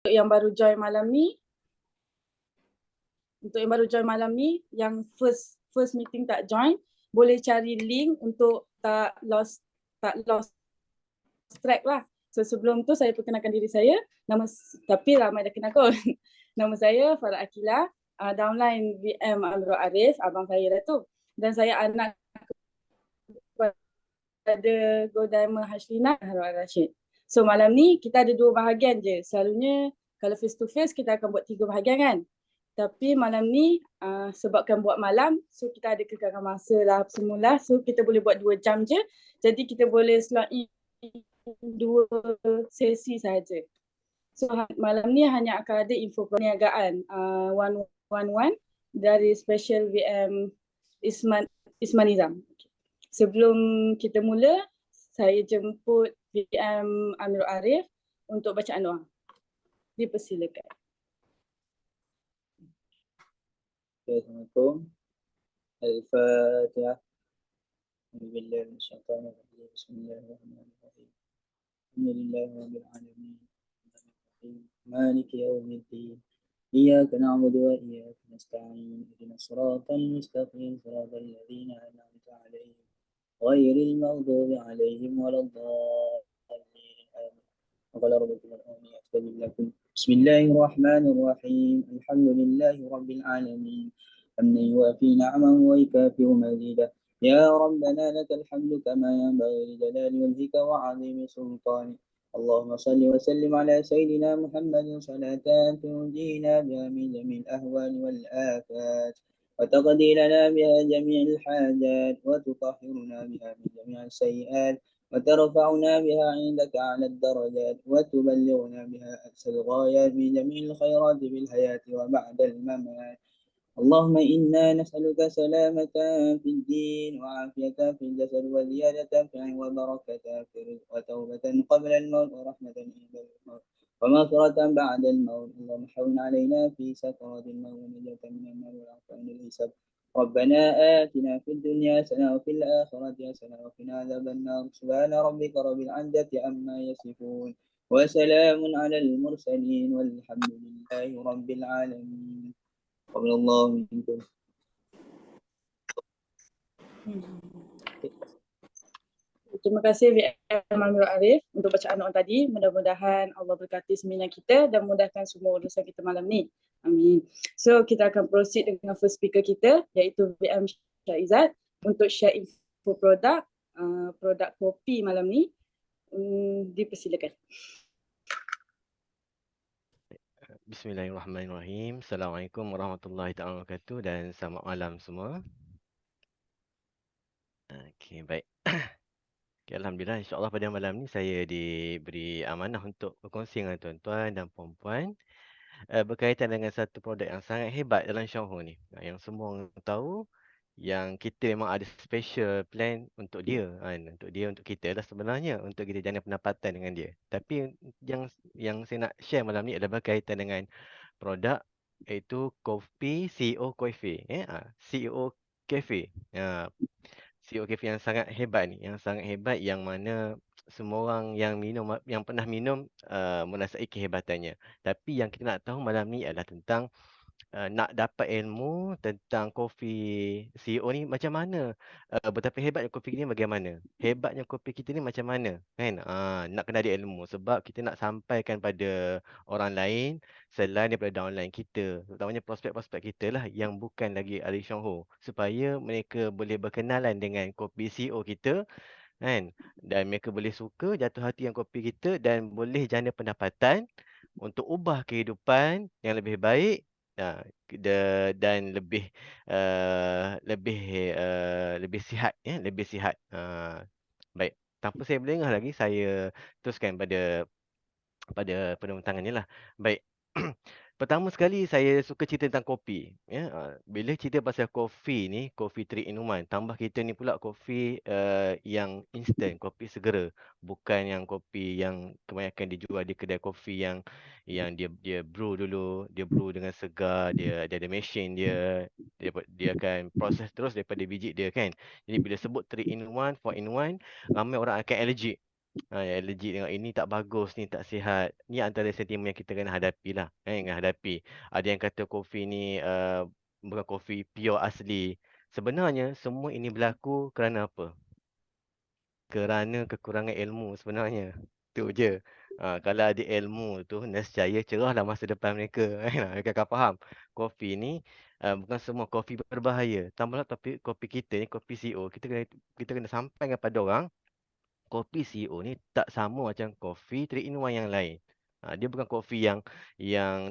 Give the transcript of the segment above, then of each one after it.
yang baru join malam ni, yang first meeting tak join, boleh cari link untuk tak lost track lah. So sebelum tu saya perkenalkan diri saya, tapi ramai dah kenal kot. Nama saya Farah Akila, downline VM Amirul Arif, abang saya dah tu. Dan saya anak kepada Godaima Hashlina Harwan Rashid. So malam ni kita ada 2 bahagian je. Selalunya kalau face to face kita akan buat 3 bahagian kan. Tapi malam ni sebabkan buat malam, so kita ada kekangan masa lah semula. So kita boleh buat 2 jam je. Jadi kita boleh slot in 2 sesi saja. So malam ni hanya akan ada info perniagaan 111 dari Special VM Isman Nizam. Sebelum kita mula, saya jemput VM Amirul Arif untuk bacaan doa. Dipersilakan. Assalamualaikum. Al-Fatihah. Bismillahirrahmanirrahim. Bismillahirrahmanirrahim. Alhamdulillahirabbil alamin. Maliki yaumiddin. Iyyaka na'budu wa iyyaka nasta'in. Ihdinas siratal mustaqim. Siratal ladzina an'amta 'alaihim ghairil maghdubi 'alaihim waladdallin. Amin. وقال ربكم ادعوني أستجب لكم. بسم الله الرحمن الرحيم. الحمد لله رب العالمين حمدا يوافي نعمه ويكافئ مزيده. يا ربنا لك الحمد كما ينبغي لجلال وجهك وعظيم سلطانك. اللهم صل وسلم على سيدنا محمد صلاة تنجينا بها من جميع الأهوال والآفات وتقضي لنا بها جميع الحاجات وتطهرنا بها من جميع السيئات وترفعنا بها عندك على الدرجات وتبلغنا بها أقصى الغايات من جميع الخيرات في الحياة وبعد الممات. اللهم إنا نسألك سلامة في الدين وعافية في الجسد وزيادة في العلم وبركة في الرزق وتوبة قبل الموت ورحمة عند الموت ومغفرة بعد الموت. اللهم حول علينا في سكرات الموت ونجاة من النار والعفو عند الحساب. ربنا آتنا في الدنيا حسنة وفي الآخرة حسنة وقنا عذاب النار. سبحان ربك رب العزة عما يصفون وسلام على المرسلين والحمد لله رب العالمين. قبل الله منكم. Terima kasih VM Amirul Arif untuk bacaan doa tadi. Mudah-mudahan Allah berkati seminar kita dan mudahkan semua urusan kita malam ni. Amin. So kita akan proceed dengan first speaker kita iaitu VM Syaizat untuk share info produk kopi malam ni. Dipersilakan. Bismillahirrahmanirrahim. Assalamualaikum warahmatullahi wabarakatuh dan selamat malam semua. Okey, baik. Okay, Alhamdulillah, insyaAllah pada malam ni saya diberi amanah untuk berkongsi dengan tuan-tuan dan puan-puan berkaitan dengan satu produk yang sangat hebat dalam Shanghu ni. Yang semua orang tahu, yang kita memang ada special plan untuk dia kan, untuk kita lah sebenarnya, untuk kita jana pendapatan dengan dia. Tapi yang saya nak share malam ni adalah berkaitan dengan produk iaitu kopi CEO Cafe, CEO Cafe. CEO Cafe yang sangat hebat ni, yang mana semua orang yang pernah minum merasai kehebatannya. Tapi yang kita nak tahu malam ni adalah tentang nak dapat ilmu tentang kopi CEO ni macam mana, betapa hebatnya kopi ni, bagaimana hebatnya kopi kita ni, macam mana kan. Nak kena ada ilmu sebab kita nak sampaikan pada orang lain selain daripada downline kita, terutamanya prospek-prospek kita lah yang bukan lagi ahli Shanghu, supaya mereka boleh berkenalan dengan kopi CEO kita kan, dan mereka boleh suka, jatuh hati dengan kopi kita dan boleh jana pendapatan untuk ubah kehidupan yang lebih baik dan lebih sihat, lebih sihat. Baik, tanpa saya berlengah lagi, saya teruskan pada penurutangannya lah. Baik. Pertama sekali saya suka cerita tentang kopi. Bila cerita pasal kopi ni, kopi 3 in 1. Tambah kita ni pula kopi yang instant, kopi segera. Bukan yang kopi yang kebanyakan dijual di kedai kopi yang dia brew dulu, dia brew dengan segar, dia ada mesin dia akan proses terus daripada biji dia kan. Jadi bila sebut 3 in 1, 4 in 1, ramai orang akan allergic. Yang allergic tengok ini tak bagus ni, tak sihat. Ni antara sentimen yang kita kena hadapi lah. Kena hadapi. Ada yang kata kopi ni bukan kopi pure asli. Sebenarnya semua ini berlaku kerana apa? Kerana kekurangan ilmu sebenarnya. Tu je. Kalau ada ilmu tu, nescaya cerahlah masa depan mereka. Mereka akan faham. Kopi ni bukan semua kopi berbahaya. Tambahlah kopi kita ni, kopi CO. Kita kena sampaikan pada orang kopi CEO ni tak sama macam kopi 3 in 1 yang lain. Dia bukan kopi yang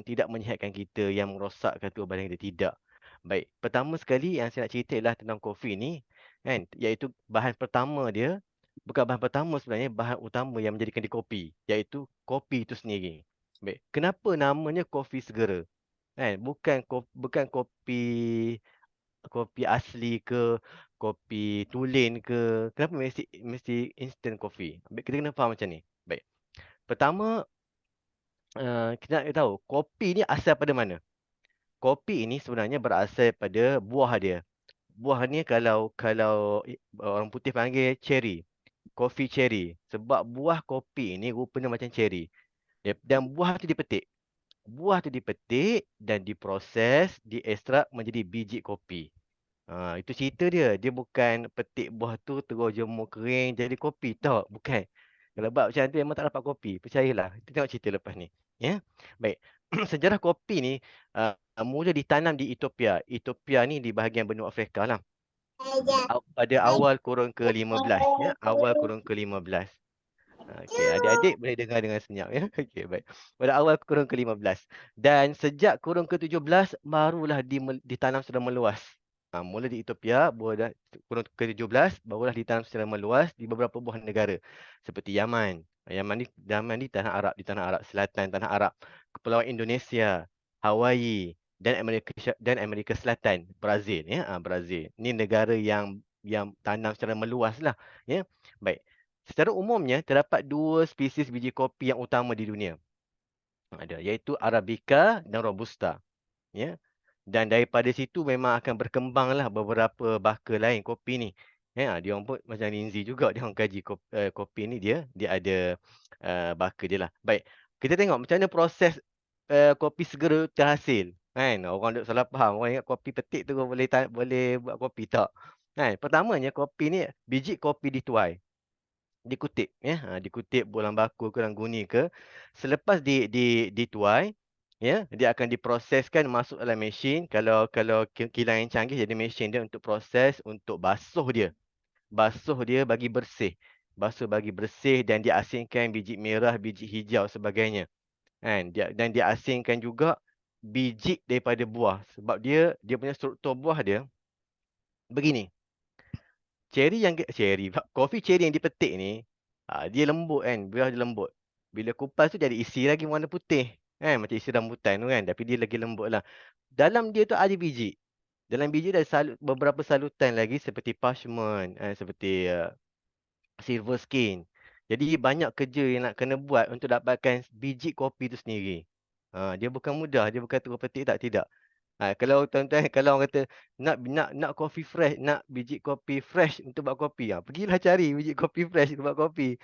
tidak menyihatkan kita, yang merosakkan tubuh badan kita, tidak. Baik, pertama sekali yang saya nak cerita ialah tentang kopi ni, kan, iaitu bahan pertama dia, bukan bahan pertama sebenarnya, bahan utama yang menjadikan dia kopi, iaitu kopi itu sendiri. Baik, kenapa namanya kopi segera? Kan, bukan kopi kopi asli ke, kopi tulen ke. Kenapa mesti instant coffee? Baik, kita kena faham macam ni. Baik. Pertama, kita nak tahu kopi ni asal pada mana? Kopi ini sebenarnya berasal pada buah dia. Buah ni kalau orang putih panggil cherry, coffee cherry. Sebab buah kopi ini rupanya macam cherry. Dan buah tu dipetik. Buah tu dipetik dan diproses, diekstrak menjadi biji kopi. Itu cerita dia. Dia bukan petik buah tu terus jemur kering jadi kopi. Tak, bukan. Kalau buat macam tu memang tak dapat kopi. Percayalah. Kita tengok cerita lepas ni. Ya. Baik. Sejarah kopi ni mula ditanam di Ethiopia. Ethiopia ni di bahagian benua Afrika lah. Pada awal kurun ke-15. Ya. Awal kurun ke-15. Okey, adik-adik boleh dengar dengan senyap ya. Okey, baik. Pada awal kurun ke-15 dan sejak kurun ke-17 barulah ditanam secara meluas. Mula di Ethiopia, kurun ke-17 barulah ditanam secara meluas di beberapa buah negara seperti Yaman. Yaman ni tanah Arab, di tanah Arab Selatan, tanah Arab, Kepulauan Indonesia, Hawaii dan Amerika Selatan, Brazil ya. Brazil. Ni negara yang tanam secara meluas lah ya. Baik. Secara umumnya, terdapat dua spesies biji kopi yang utama di dunia. Ada, iaitu Arabica dan Robusta. Ya. Dan daripada situ memang akan berkembanglah beberapa baka lain kopi ni. Ya, dia orang pun macam Lindsay juga, dia orang kaji kopi ni dia ada baka dia lah. Baik, kita tengok macam mana proses kopi segera terhasil. Kan? Orang duk salah faham, orang ingat kopi petik tu boleh buat kopi, tak. Kan? Pertamanya kopi ni, biji kopi dikutip ya, dikutip bolang baku ke rangguni ke. Selepas dituai ya, dia akan diproseskan masuk dalam mesin. Kalau kilang yang canggih, jadi mesin dia untuk proses, untuk basuh dia bagi bersih dan diasingkan biji merah, biji hijau sebagainya, kan. Dan diasingkan juga biji daripada buah, sebab dia punya struktur buah dia begini. Kopi cherry yang dipetik ni, dia lembut kan, buah dia lembut. Bila kupas tu jadi isi lagi warna putih. Kan, macam isi rambutan tu kan, tapi dia lagi lembut lah. Dalam dia tu ada biji. Dalam biji ada beberapa salutan lagi seperti parchment, seperti silver skin. Jadi banyak kerja yang nak kena buat untuk dapatkan biji kopi tu sendiri. Dia bukan mudah, dia bukan terus petik tak, tidak. Kalau tuan-tuan, kalau orang kata nak kopi fresh, nak biji kopi fresh untuk buat kopi, pergilah cari biji kopi fresh untuk buat kopi.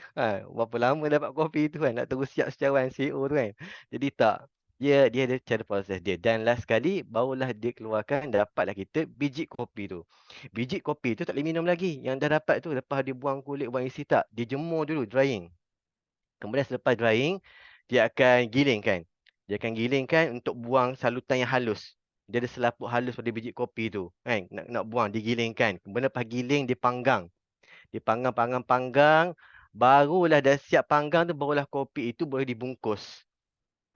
Berapa lama dapat kopi tu kan, nak terus siap secawan CEO tu kan. Jadi tak. Dia ada cara proses dia. Dan last sekali barulah dia keluarkan, dapatlah kita biji kopi tu. Biji kopi tu tak boleh minum lagi. Yang dah dapat tu lepas dia buang kulit, buang isi, tak. Dia jemur dulu, drying. Kemudian selepas drying, dia akan gilingkan. Dia akan gilingkan untuk buang salutan yang halus. Dia ada selaput halus pada biji kopi tu. Kan? Nak buang, digilingkan. Kemudian lepas giling, dipanggang. Dipanggang. Barulah dah siap panggang tu, barulah kopi itu boleh dibungkus.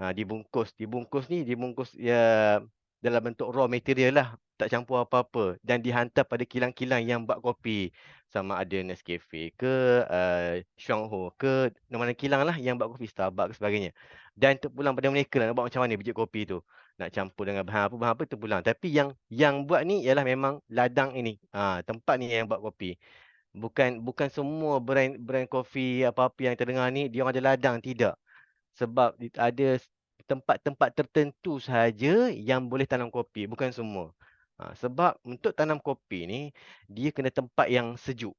Dibungkus ya dalam bentuk raw material lah, tak campur apa-apa dan dihantar pada kilang-kilang yang buat kopi, sama ada Nescafe ke, Shuangho ke, mana kilang lah yang buat kopi, Starbucks sebagainya. Dan terpulang pada mereka lah nak buat macam mana biji kopi tu. Nak campur dengan bahan apa terpulang. Tapi yang buat ni ialah memang ladang ini. Tempat ni yang buat kopi. Bukan semua brand kopi apa-apa yang terdengar ni dia orang ada ladang, tidak. Sebab ada tempat-tempat tertentu sahaja yang boleh tanam kopi, bukan semua. Sebab untuk tanam kopi ni, dia kena tempat yang sejuk.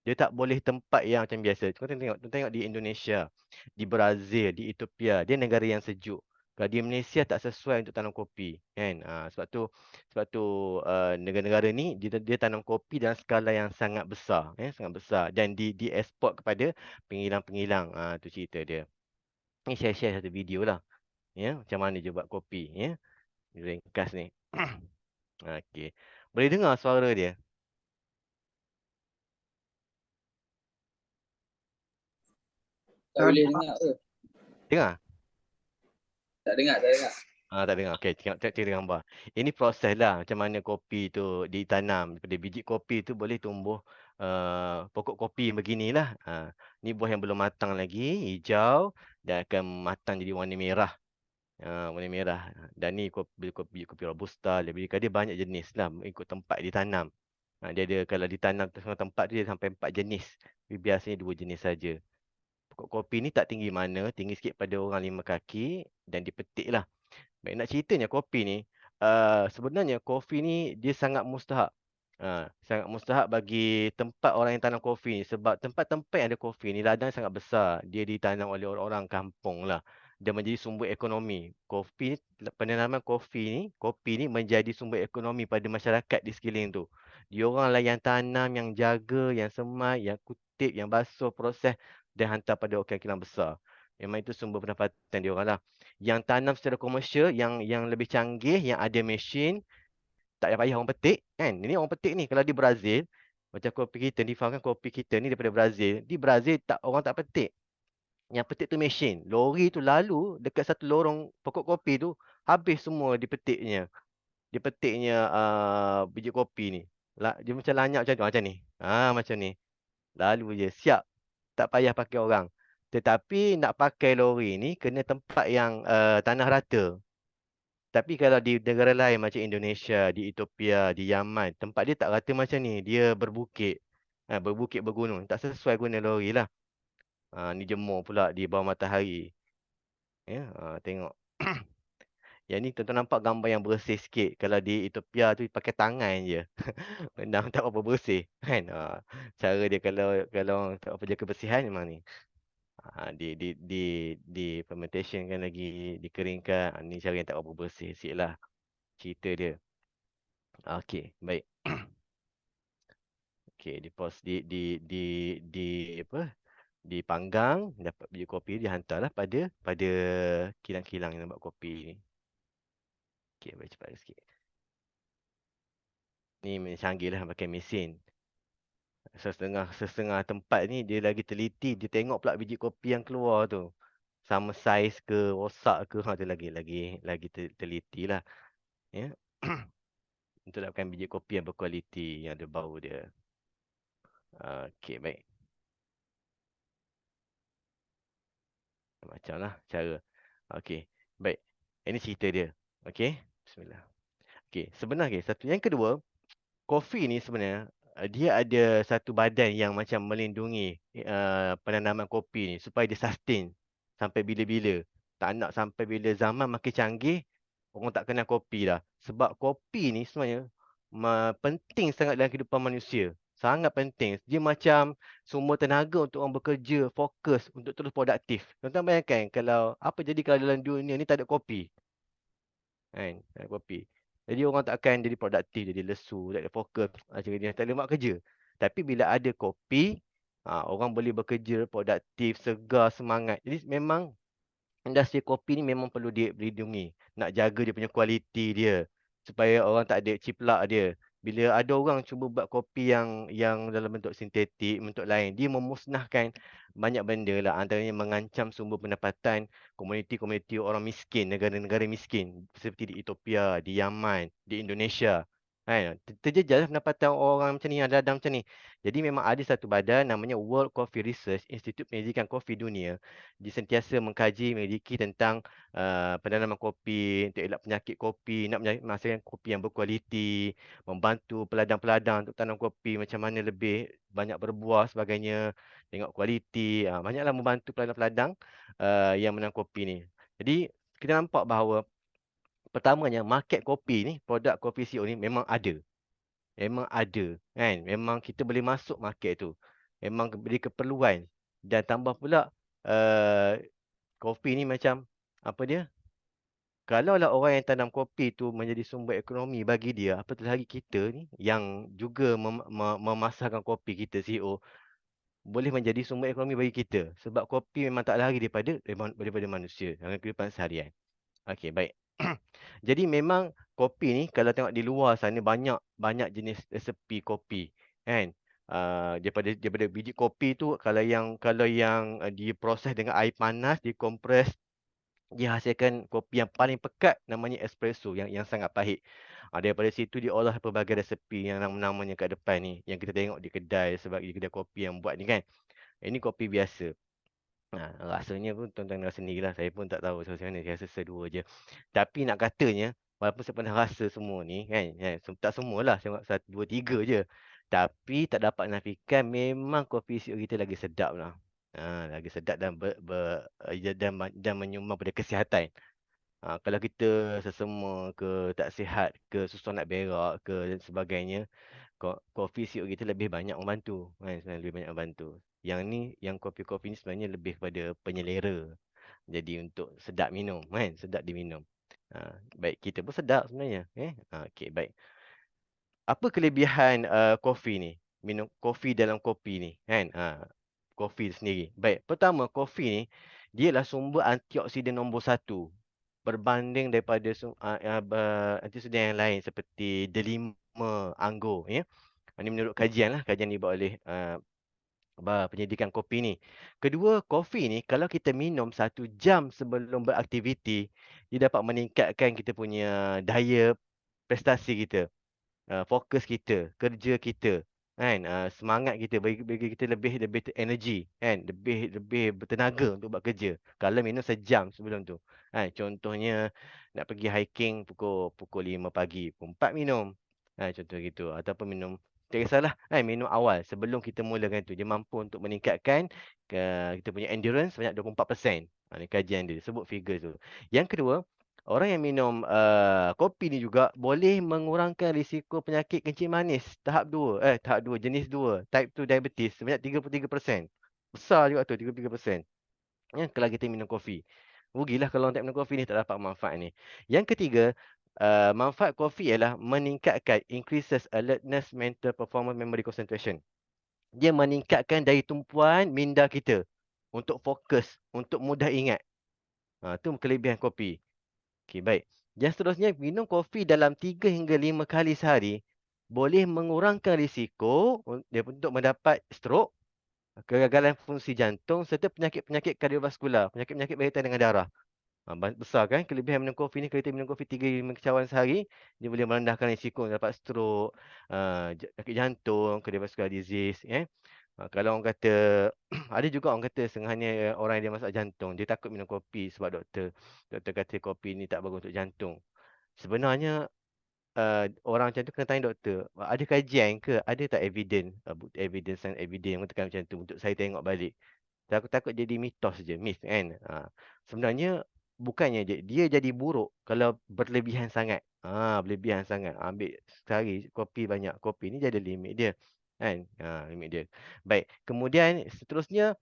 Dia tak boleh tempat yang macam biasa. Kau tengok di Indonesia, di Brazil, di Ethiopia, dia negara yang sejuk. Kalau di Malaysia tak sesuai untuk tanam kopi, kan? Sebab tu negara-negara ni dia tanam kopi dalam skala yang sangat besar, sangat besar dan dieksport kepada pengilang-pengilang. Tu cerita dia. Ni share satu video lah, macam mana je buat kopi, ringkas ni. Okey. Boleh dengar suara dia? Tak boleh dengar ke? Dengar? Tak dengar, tak dengar. Tak dengar. Okey, tengok gambar. Ini proses lah macam mana kopi tu ditanam. Daripada biji kopi tu boleh tumbuh pokok kopi beginilah. Ni buah yang belum matang lagi, hijau dan akan matang jadi warna merah. Warna merah. Dan ni kopi robusta, lebih dia banyak jenis lah ikut tempat ditanam. Dia ada kalau ditanam di tempat tu dia sampai 4 jenis. Tapi biasanya 2 jenis saja. Pokok kopi ni tak tinggi mana, tinggi sikit pada orang 5 kaki dan dipetik lah. Baik, nak ceritanya kopi ni, sebenarnya kopi ni dia sangat mustahak. Sangat mustahak bagi tempat orang yang tanam kopi ni sebab tempat-tempat yang ada kopi ni ladang sangat besar. Dia ditanam oleh orang-orang kampung lah. Dia menjadi sumber ekonomi. Penanaman kopi ni menjadi sumber ekonomi pada masyarakat di sekeliling tu. Diorang lah yang tanam, yang jaga, yang semai, yang kutip, yang basuh, proses dan hantar pada orang kilang besar. Memang itu sumber pendapatan diorang lah. Yang tanam secara komersial, yang lebih canggih, yang ada mesin, tak payah orang petik kan. Ini orang petik ni kalau di Brazil, macam kopi kita ni, fahamkan kopi kita ni daripada Brazil. Di Brazil orang tak petik. Yang petik tu mesin. Lori tu lalu dekat satu lorong pokok kopi tu habis semua dipetiknya. Dipetiknya biji kopi ni. Dia macam lanyak macam ni. Macam ni. Lalu je siap. Tak payah pakai orang. Tetapi nak pakai lori ni kena tempat yang tanah rata. Tapi kalau di negara lain macam Indonesia, di Ethiopia, di Yaman, tempat dia tak rata macam ni. Dia berbukit. Berbukit bergunung. Tak sesuai guna lori lah. Ni jemur pula di bawah matahari. Tengok. Yang ni tuan-tuan nampak gambar yang bersih sikit. Kalau di Ethiopia tu pakai tangan je. Memang tak apa bersih. Kan? Cara dia kalau tak apa jaga kebersihan memang ni. Di fermentation kan lagi dikeringkan. Ni cara yang tak apa bersih sikit lah. Cerita dia. Okey, baik. Okey, di apa? Dipanggang, dapat biji kopi dihantarlah pada kilang-kilang yang buat kopi ni. Okey, baik cepat sikit. Ni canggih lah pakai mesin. Setengah tempat ni dia lagi teliti, dia tengok pula biji kopi yang keluar tu. Sama saiz ke, rosak ke, dia lagi teliti lah. Ya. Untuk dapatkan biji kopi yang berkualiti, yang ada bau dia. Okey, baik. Macam lah cara. Okey, baik. Ini cerita dia. Okey, bismillah. Okey, sebenarnya satu. Yang kedua, kopi ni sebenarnya dia ada satu badan yang macam melindungi penanaman kopi ni supaya dia sustain sampai bila-bila. Tak nak sampai bila zaman makin canggih, orang tak kenal kopi dah. Sebab kopi ni sebenarnya penting sangat dalam kehidupan manusia. Sangat penting. Dia macam sumber tenaga untuk orang bekerja, fokus untuk terus produktif. Tuan-tuan bayangkan kalau apa jadi kalau dalam dunia ni tak ada kopi. Kan? Tak ada kopi. Jadi orang tak akan jadi produktif, jadi lesu, tak ada fokus. Macam dia tak boleh buat kerja. Tapi bila ada kopi, orang boleh bekerja produktif, segar, semangat. Jadi memang industri kopi ni memang perlu dilindungi. Nak jaga dia punya kualiti dia. Supaya orang tak ada ciplak dia. Bila ada orang cuba buat kopi yang dalam bentuk sintetik, bentuk lain, dia memusnahkan banyak benda lah. Antaranya mengancam sumber pendapatan komuniti-komuniti orang miskin, negara-negara miskin. Seperti di Ethiopia, di Yaman, di Indonesia. Terjejas pendapatan orang macam ni, yang ladang macam ni. Jadi memang ada satu badan namanya World Coffee Research, Institut Pendidikan Kopi Dunia. Dia sentiasa mengkaji, menyelidiki tentang penanaman kopi, untuk elak penyakit kopi, nak menghasilkan kopi yang berkualiti, membantu peladang-peladang untuk tanam kopi macam mana lebih banyak berbuah sebagainya, tengok kualiti, banyaklah membantu peladang-peladang yang menanam kopi ni. Jadi kita nampak bahawa pertamanya market kopi ni, produk kopi CO ni memang ada. Memang ada kan. Memang kita boleh masuk market tu. memang beri keperluan. Dan tambah pula kopi ni macam apa dia? Kalaulah orang yang tanam kopi tu menjadi sumber ekonomi bagi dia, apatah lagi kita ni yang juga memasarkan kopi, kita CEO, boleh menjadi sumber ekonomi bagi kita. Sebab kopi memang tak lari daripada manusia dalam kehidupan seharian. Okey, baik. Jadi memang kopi ni kalau tengok di luar sana banyak banyak jenis resepi kopi, kan? Daripada biji kopi tu, kalau yang diproses dengan air panas, dikompres, dia hasilkan kopi yang paling pekat, namanya espresso, yang sangat pahit. Daripada situ diolah pelbagai resepi yang namanya kat depan ni, yang kita tengok di kedai, sebab di kedai kopi yang buat ni kan. Ini kopi biasa. Rasanya pun tuan-tuan rasa sendirilah. Saya pun tak tahu macam mana. Saya rasa sedua je. Tapi nak katanya, walaupun saya pernah rasa semua ni kan, tak semualah. Saya tengok satu, dua, tiga je. Tapi tak dapat nafikan memang kopi siok kita lagi sedap lah. Lagi sedap dan menyumbang pada kesihatan. Kalau kita sesama ke, tak sihat ke, susah nak berak ke dan sebagainya, kopi siok kita lebih banyak membantu, kan? Sebenarnya lebih banyak membantu. Yang ni, yang kopi-kopi ni sebenarnya lebih pada penyelera. Jadi untuk sedap minum, kan? Sedap diminum. Baik, kita pun sedap sebenarnya. Okey, baik. Apa kelebihan kopi ni? Minum kopi dalam kopi ni, kan? Kopi sendiri. Baik, pertama, kopi ni dia lah sumber antioksidan nombor satu berbanding daripada antioksidan yang lain seperti delima, anggur, ya. Ini menurut kajian lah, kajian dibuat oleh penyidikan kopi ni. Kedua, kopi ni kalau kita minum 1 jam sebelum beraktiviti, dia dapat meningkatkan kita punya daya prestasi kita, fokus kita, kerja kita, kan, semangat kita, bagi kita lebih energi, kan, lebih bertenaga untuk buat kerja kalau minum sejam sebelum tu, kan. Contohnya nak pergi hiking pukul 5 pagi, pukul 4 minum, contoh gitu, ataupun minum, tak kisahlah, minum awal sebelum kita mulakan tu, dia mampu untuk meningkatkan kita punya endurance sebanyak 24%. Ni kajian dia sebut figure tu. Yang kedua, orang yang minum kopi ni juga boleh mengurangkan risiko penyakit kencing manis tahap 2 jenis 2, type 2 diabetes sebanyak 33%. Besar juga tu, 33%. Ya, kalau kita minum kopi. Rugilah kalau orang tak minum kopi ni, tak dapat manfaat ni. Yang ketiga, manfaat kopi ialah meningkatkan increases alertness, mental performance, memory, concentration. Dia meningkatkan daya tumpuan minda kita untuk fokus, untuk mudah ingat. Tu kelebihan kopi. Okey, baik. Yang seterusnya, minum kopi dalam 3 hingga 5 kali sehari boleh mengurangkan risiko untuk mendapat stroke, kegagalan fungsi jantung serta penyakit-penyakit kardiovaskular, penyakit-penyakit berkaitan dengan darah. Besar kan kelebihan minum kopi ni. Kalau kita minum kopi 3-5 cawan sehari, dia boleh merendahkan risiko dapat stroke, sakit jantung, cardiovascular disease, kalau orang kata ada juga orang kata setengahnya orang yang ada masalah jantung, dia takut minum kopi sebab doktor kata kopi ni tak bagus untuk jantung. Sebenarnya orang macam tu kena tanya doktor, ada kajian ke, ada tak evidence, evidence and evidence yang mengatakan macam tu, untuk saya tengok balik. Takut jadi mitos je, myth kan. Sebenarnya bukannya dia jadi buruk kalau berlebihan sangat. Berlebihan sangat. Ambil sehari kopi banyak. Kopi ni jadi limit dia. Kan? Limit dia. Baik. Kemudian seterusnya,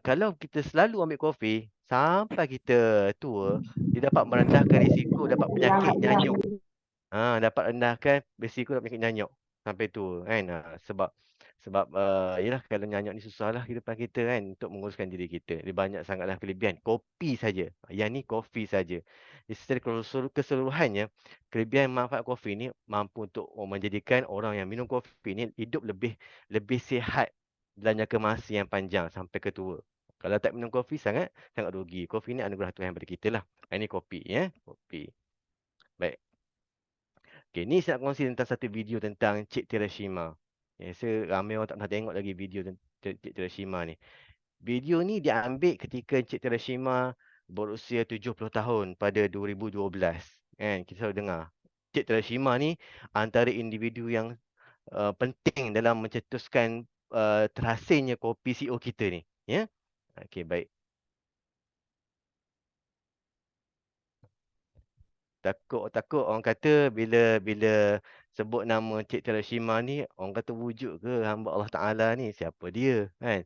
kalau kita selalu ambil kopi sampai kita tua, dia dapat merendahkan risiko dapat penyakit nyanyuk. Dapat rendahkan risiko dapat penyakit nyanyuk sampai tu, kan. Sebab yalah, kalau nyanyuk ni susahlah kehidupan kita, kan, untuk menguruskan diri kita. Dia banyak sangatlah kelebihan. Kopi saja. Yang ni kopi saja. Jadi secara keseluruhannya, kelebihan manfaat kopi ni mampu untuk menjadikan orang yang minum kopi ni hidup lebih sihat dalam jangka masa yang panjang sampai ke tua. Kalau tak minum kopi sangat rugi. Kopi ni anugerah Tuhan pada kita lah. Ini kopi, ya. Kopi. Baik. Okay, ni saya nak kongsi tentang satu video tentang Cik Terashima. Saya ramai orang tak pernah tengok lagi video Cik Terashima ni. Video ni diambil ketika Cik Terashima berusia 70 tahun pada 2012. Kan, kita selalu dengar. Cik Terashima ni antara individu yang penting dalam mencetuskan terhasilnya kopi CO kita ni. Ya. Okey, baik. takut orang kata bila bila sebut nama Cik Terashima ni, orang kata wujud ke hamba Allah Taala ni, siapa dia kan?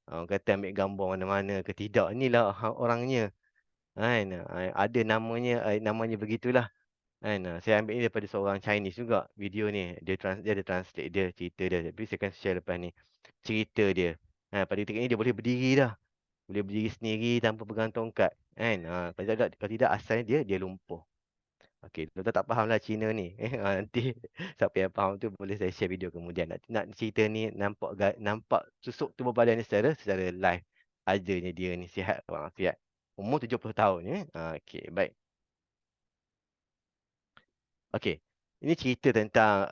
Orang kata ambil gambar mana-mana ke tidak, inilah orangnya kan. Ada namanya begitulah kan. Saya ambil ni daripada seorang Chinese juga video ni. Dia ada translate dia cerita dia. Tapi saya akan share lepas ni cerita dia. Pada ketika ni dia boleh berdiri dah. Boleh berdiri sendiri tanpa pegang tongkat kan. Kalau tidak asalnya dia lumpuh. Okey, tuan tak faham lah Cina ni. Nanti siapa yang faham tu boleh saya share video kemudian. Nak cerita ni nampak susuk tubuh badan ni secara live. Adanya dia ni sihat walafiat. Umur 70 tahun ya. Okey, baik. Okey. Ini cerita tentang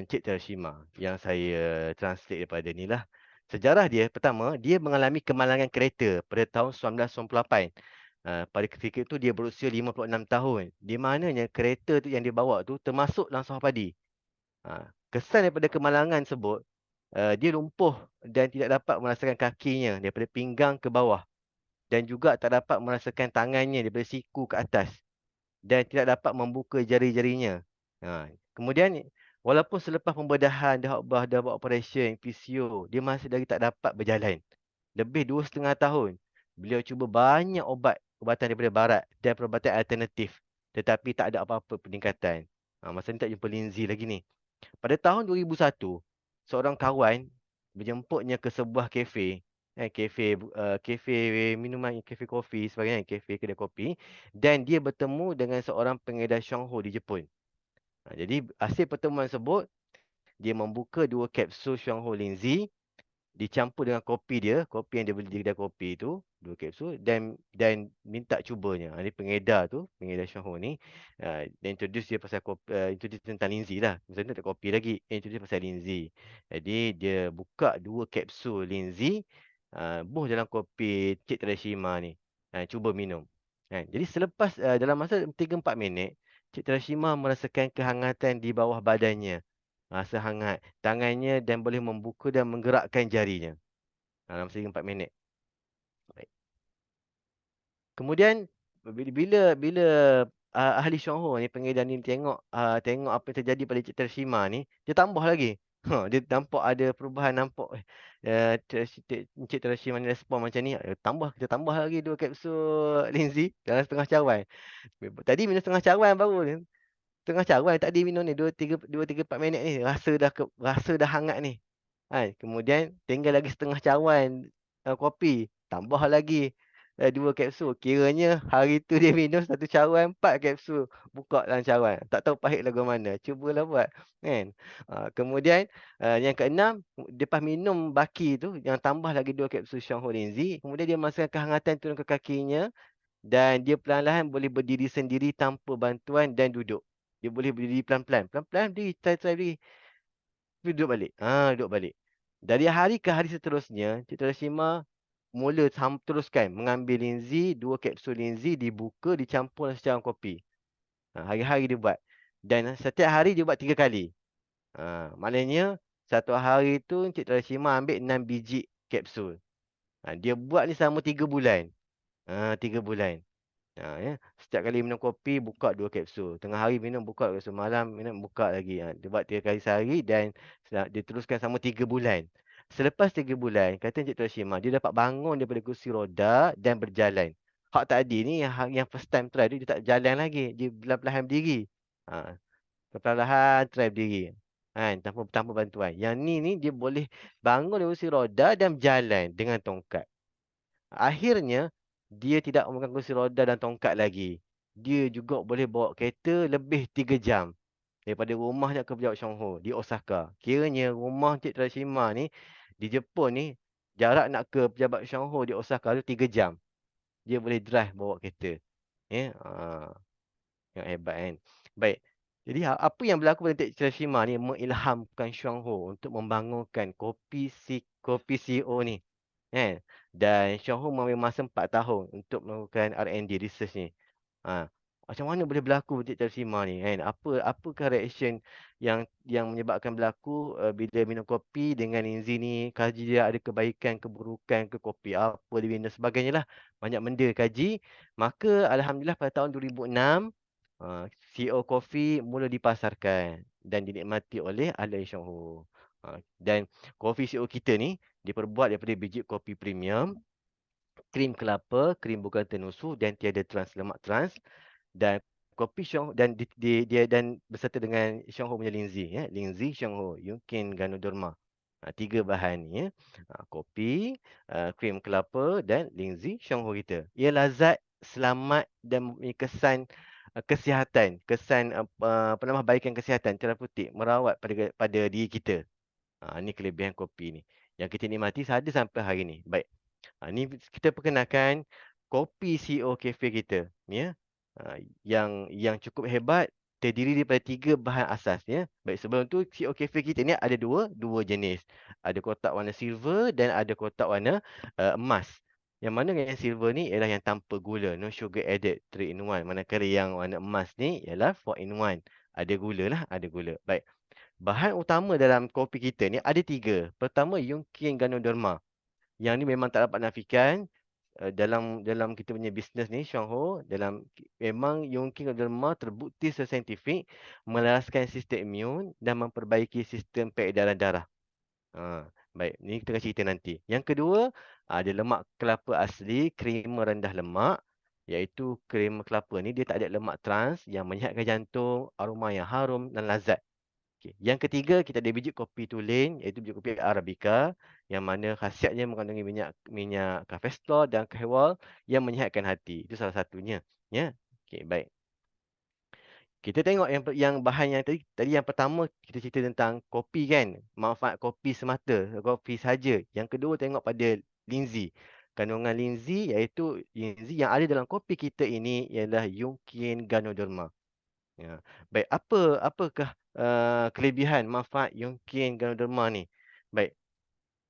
Encik Terashima yang saya translate daripada ni lah. Sejarah dia pertama, dia mengalami kemalangan kereta pada tahun 1998. Pada ketika itu dia berusia 56 tahun. Di mananya kereta tu yang dia bawa tu termasuk dalam sawah padi. Kesan daripada kemalangan tersebut, dia lumpuh dan tidak dapat merasakan kakinya daripada pinggang ke bawah. Dan juga tak dapat merasakan tangannya daripada siku ke atas. Dan tidak dapat membuka jari-jarinya. Kemudian, walaupun selepas pembedahan, dah buat operation, fisio, dia masih lagi tak dapat berjalan. Lebih 2,5 tahun. Beliau cuba banyak ubatan daripada barat dan perubatan alternatif. Tetapi tak ada apa-apa peningkatan. Masa ni tak jumpa Lindsay lagi ni. Pada tahun 2001, seorang kawan menjemputnya ke sebuah kafe. Kafe minuman, kafe kopi sebagainya, kafe kedai kopi. Dan dia bertemu dengan seorang pengedar Shanghu di Jepun. Jadi hasil pertemuan tersebut, dia membuka 2 kapsul Shanghu Lindsay dicampur dengan kopi dia, kopi yang dia beli di kedai kopi tu, 2 kapsul dan minta cubanya. Ini pengedar tu, pengedar Shanghu ni, dia introduce dia pasal kopi, introduce tentang Lindsay lah. Masa tu tak kopi lagi, introduce pasal Lindsay. Jadi dia buka 2 kapsul Lindsay, buh dalam kopi Cik Terashima ni. Cuba minum. Jadi selepas dalam masa 3-4 minit, Cik Terashima merasakan kehangatan di bawah badannya. Rasa hangat tangannya dan boleh membuka dan menggerakkan jarinya dalam masa 4 minit. Baik. Kemudian bila ahli Shanghu ni, pengedar ni tengok apa yang terjadi pada Cik Terashima ni, dia tambah lagi. Dia nampak ada perubahan, nampak Cik Terashima ni respon macam ni. Kita tambah lagi 2 kapsul Lindsay dalam setengah cawan. Tadi minum setengah cawan baru ni. Tengah cawan tak diminum ni 2-3-4 minit ni rasa dah hangat ni. Kemudian tinggal lagi setengah cawan kopi, tambah lagi 2 kapsul. Kiranya hari tu dia minum 1 cawan 4 kapsul buka dalam cawan. Tak tahu pahit lagu mana. Cubalah buat kan. Kemudian yang keenam, lepas minum baki tu yang tambah lagi 2 kapsul Shanghu Lindsay, kemudian dia merasakan kehangatan turun ke kakinya dan dia perlahan-lahan boleh berdiri sendiri tanpa bantuan dan duduk. Dia boleh berdiri pelan-pelan. Pelan-pelan berdiri, try berdiri. Duduk balik. Duduk balik. Dari hari ke hari seterusnya, Cik Terashima mula teruskan mengambil Lindsay, 2 kapsul Lindsay dibuka, dicampur secara kopi. Hari-hari dia buat. Dan setiap hari dia buat 3 kali. Maknanya, satu hari tu Cik Terashima ambil 6 biji kapsul. Dia buat ni selama 3 bulan. 3 bulan. Setiap kali minum kopi, buka 2 kapsul. Tengah hari minum, buka kapsul. Malam minum, buka lagi. Dia buat 3 kali sehari dan dia teruskan selama 3 bulan. Selepas 3 bulan, kata Encik Terashima, dia dapat bangun daripada kursi roda dan berjalan. Hak tadi ni, yang first time try dia tak jalan lagi. Dia perlahan-lahan berdiri. Perlahan try berdiri. Tanpa bantuan. Yang ni dia boleh bangun dari kursi roda dan berjalan dengan tongkat. Akhirnya, dia tidak memegang kursi roda dan tongkat lagi. Dia juga boleh bawa kereta lebih 3 jam daripada rumahnya ke Pejabat Shanghu di Osaka. Kiranya rumah Cik Terashima ni di Jepun ni, jarak nak ke Pejabat Shanghu di Osaka tu 3 jam. Dia boleh drive bawa kereta. Yang hebat kan. Baik. Jadi apa yang berlaku pada Cik Terashima ni mengilhamkan Shanghu untuk membangunkan kopi CEO ni. Dan Shanghu mengambil masa 4 tahun untuk melakukan R&D research ni. Macam mana boleh berlaku Cik Terashima ni kan? Apakah reaction yang menyebabkan berlaku bila minum kopi dengan Lindsay ni, kaji dia ada kebaikan, keburukan ke kopi apa dia minum sebagainya lah. Banyak benda kaji. Maka alhamdulillah pada tahun 2006 CEO kopi mula dipasarkan dan dinikmati oleh ahli Shang Ho. Dan kopi CEO kita ni diperbuat daripada biji kopi premium, krim kelapa, krim bukan tenusu dan tiada lemak trans, dan kopi Shang dan dia dan berserta dengan Shang Ho punya linzi ya, linzi Shang Ho, Yunkin Ganoderma. Tiga bahan ni ya. Kopi, krim kelapa dan linzi Shang Ho kita. Ia lazat, selamat dan memberi kesan kesan penambahbaikan kesihatan terapeutik merawat pada diri kita. Ini kelebihan kopi ni yang kita nikmati sahaja sampai hari ni. Baik. Ni kita perkenalkan kopi CEO Cafe kita, ya. Yang cukup hebat, terdiri daripada 3 bahan asas, ya. Baik, sebelum tu CEO Cafe kita ni ada dua jenis. Ada kotak warna silver dan ada kotak warna emas. Yang mana yang silver ni ialah yang tanpa gula, no sugar added, 3 in 1. Manakala yang warna emas ni ialah 4 in 1. Ada gula lah, ada gula. Baik. Bahan utama dalam kopi kita ni ada 3. Pertama, Yunkin Ganoderma. Yang ni memang tak dapat nafikan dalam kita punya bisnes ni, Shang Ho, memang Yunkin Ganoderma terbukti secara saintifik melaraskan sistem imun dan memperbaiki sistem peredaran darah. Baik, ni kita akan cerita nanti. Yang kedua, ada lemak kelapa asli, krema rendah lemak, iaitu krema kelapa ni dia tak ada lemak trans yang menyihatkan jantung, aroma yang harum dan lazat. Okay. Yang ketiga, kita ada biji kopi tulen, iaitu biji kopi Arabica, yang mana khasiatnya mengandungi minyak kafestor dan kahwal yang menyihatkan hati. Itu salah satunya. Ya. Okey, baik. Kita tengok yang bahan yang tadi yang pertama kita cerita tentang kopi kan. Manfaat kopi semata, kopi saja. Yang kedua tengok pada linzi. Kandungan linzi iaitu linzi yang ada dalam kopi kita ini ialah Yunkin Ganoderma. Ya. Baik, apakah kelebihan manfaat Yunkin Ganoderma ni? Baik,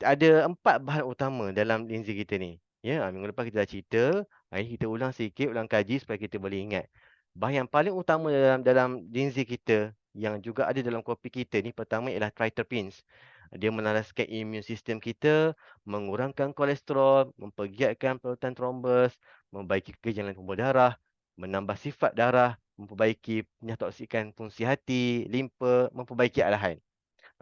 ada 4 bahan utama dalam linzi kita ni. Ya, minggu lepas kita dah cerita, hari ni kita ulang sikit, ulang kaji supaya kita boleh ingat. Bahan yang paling utama dalam linzi kita yang juga ada dalam kopi kita ni, pertama ialah triterpenes. Dia melaraskan imun sistem kita, mengurangkan kolesterol, mempergiatkan pelutan trombus, membaiki kejalan pembuluh darah, menambah sifat darah, memperbaiki penyatoksikan fungsi hati, limpa, memperbaiki alahan.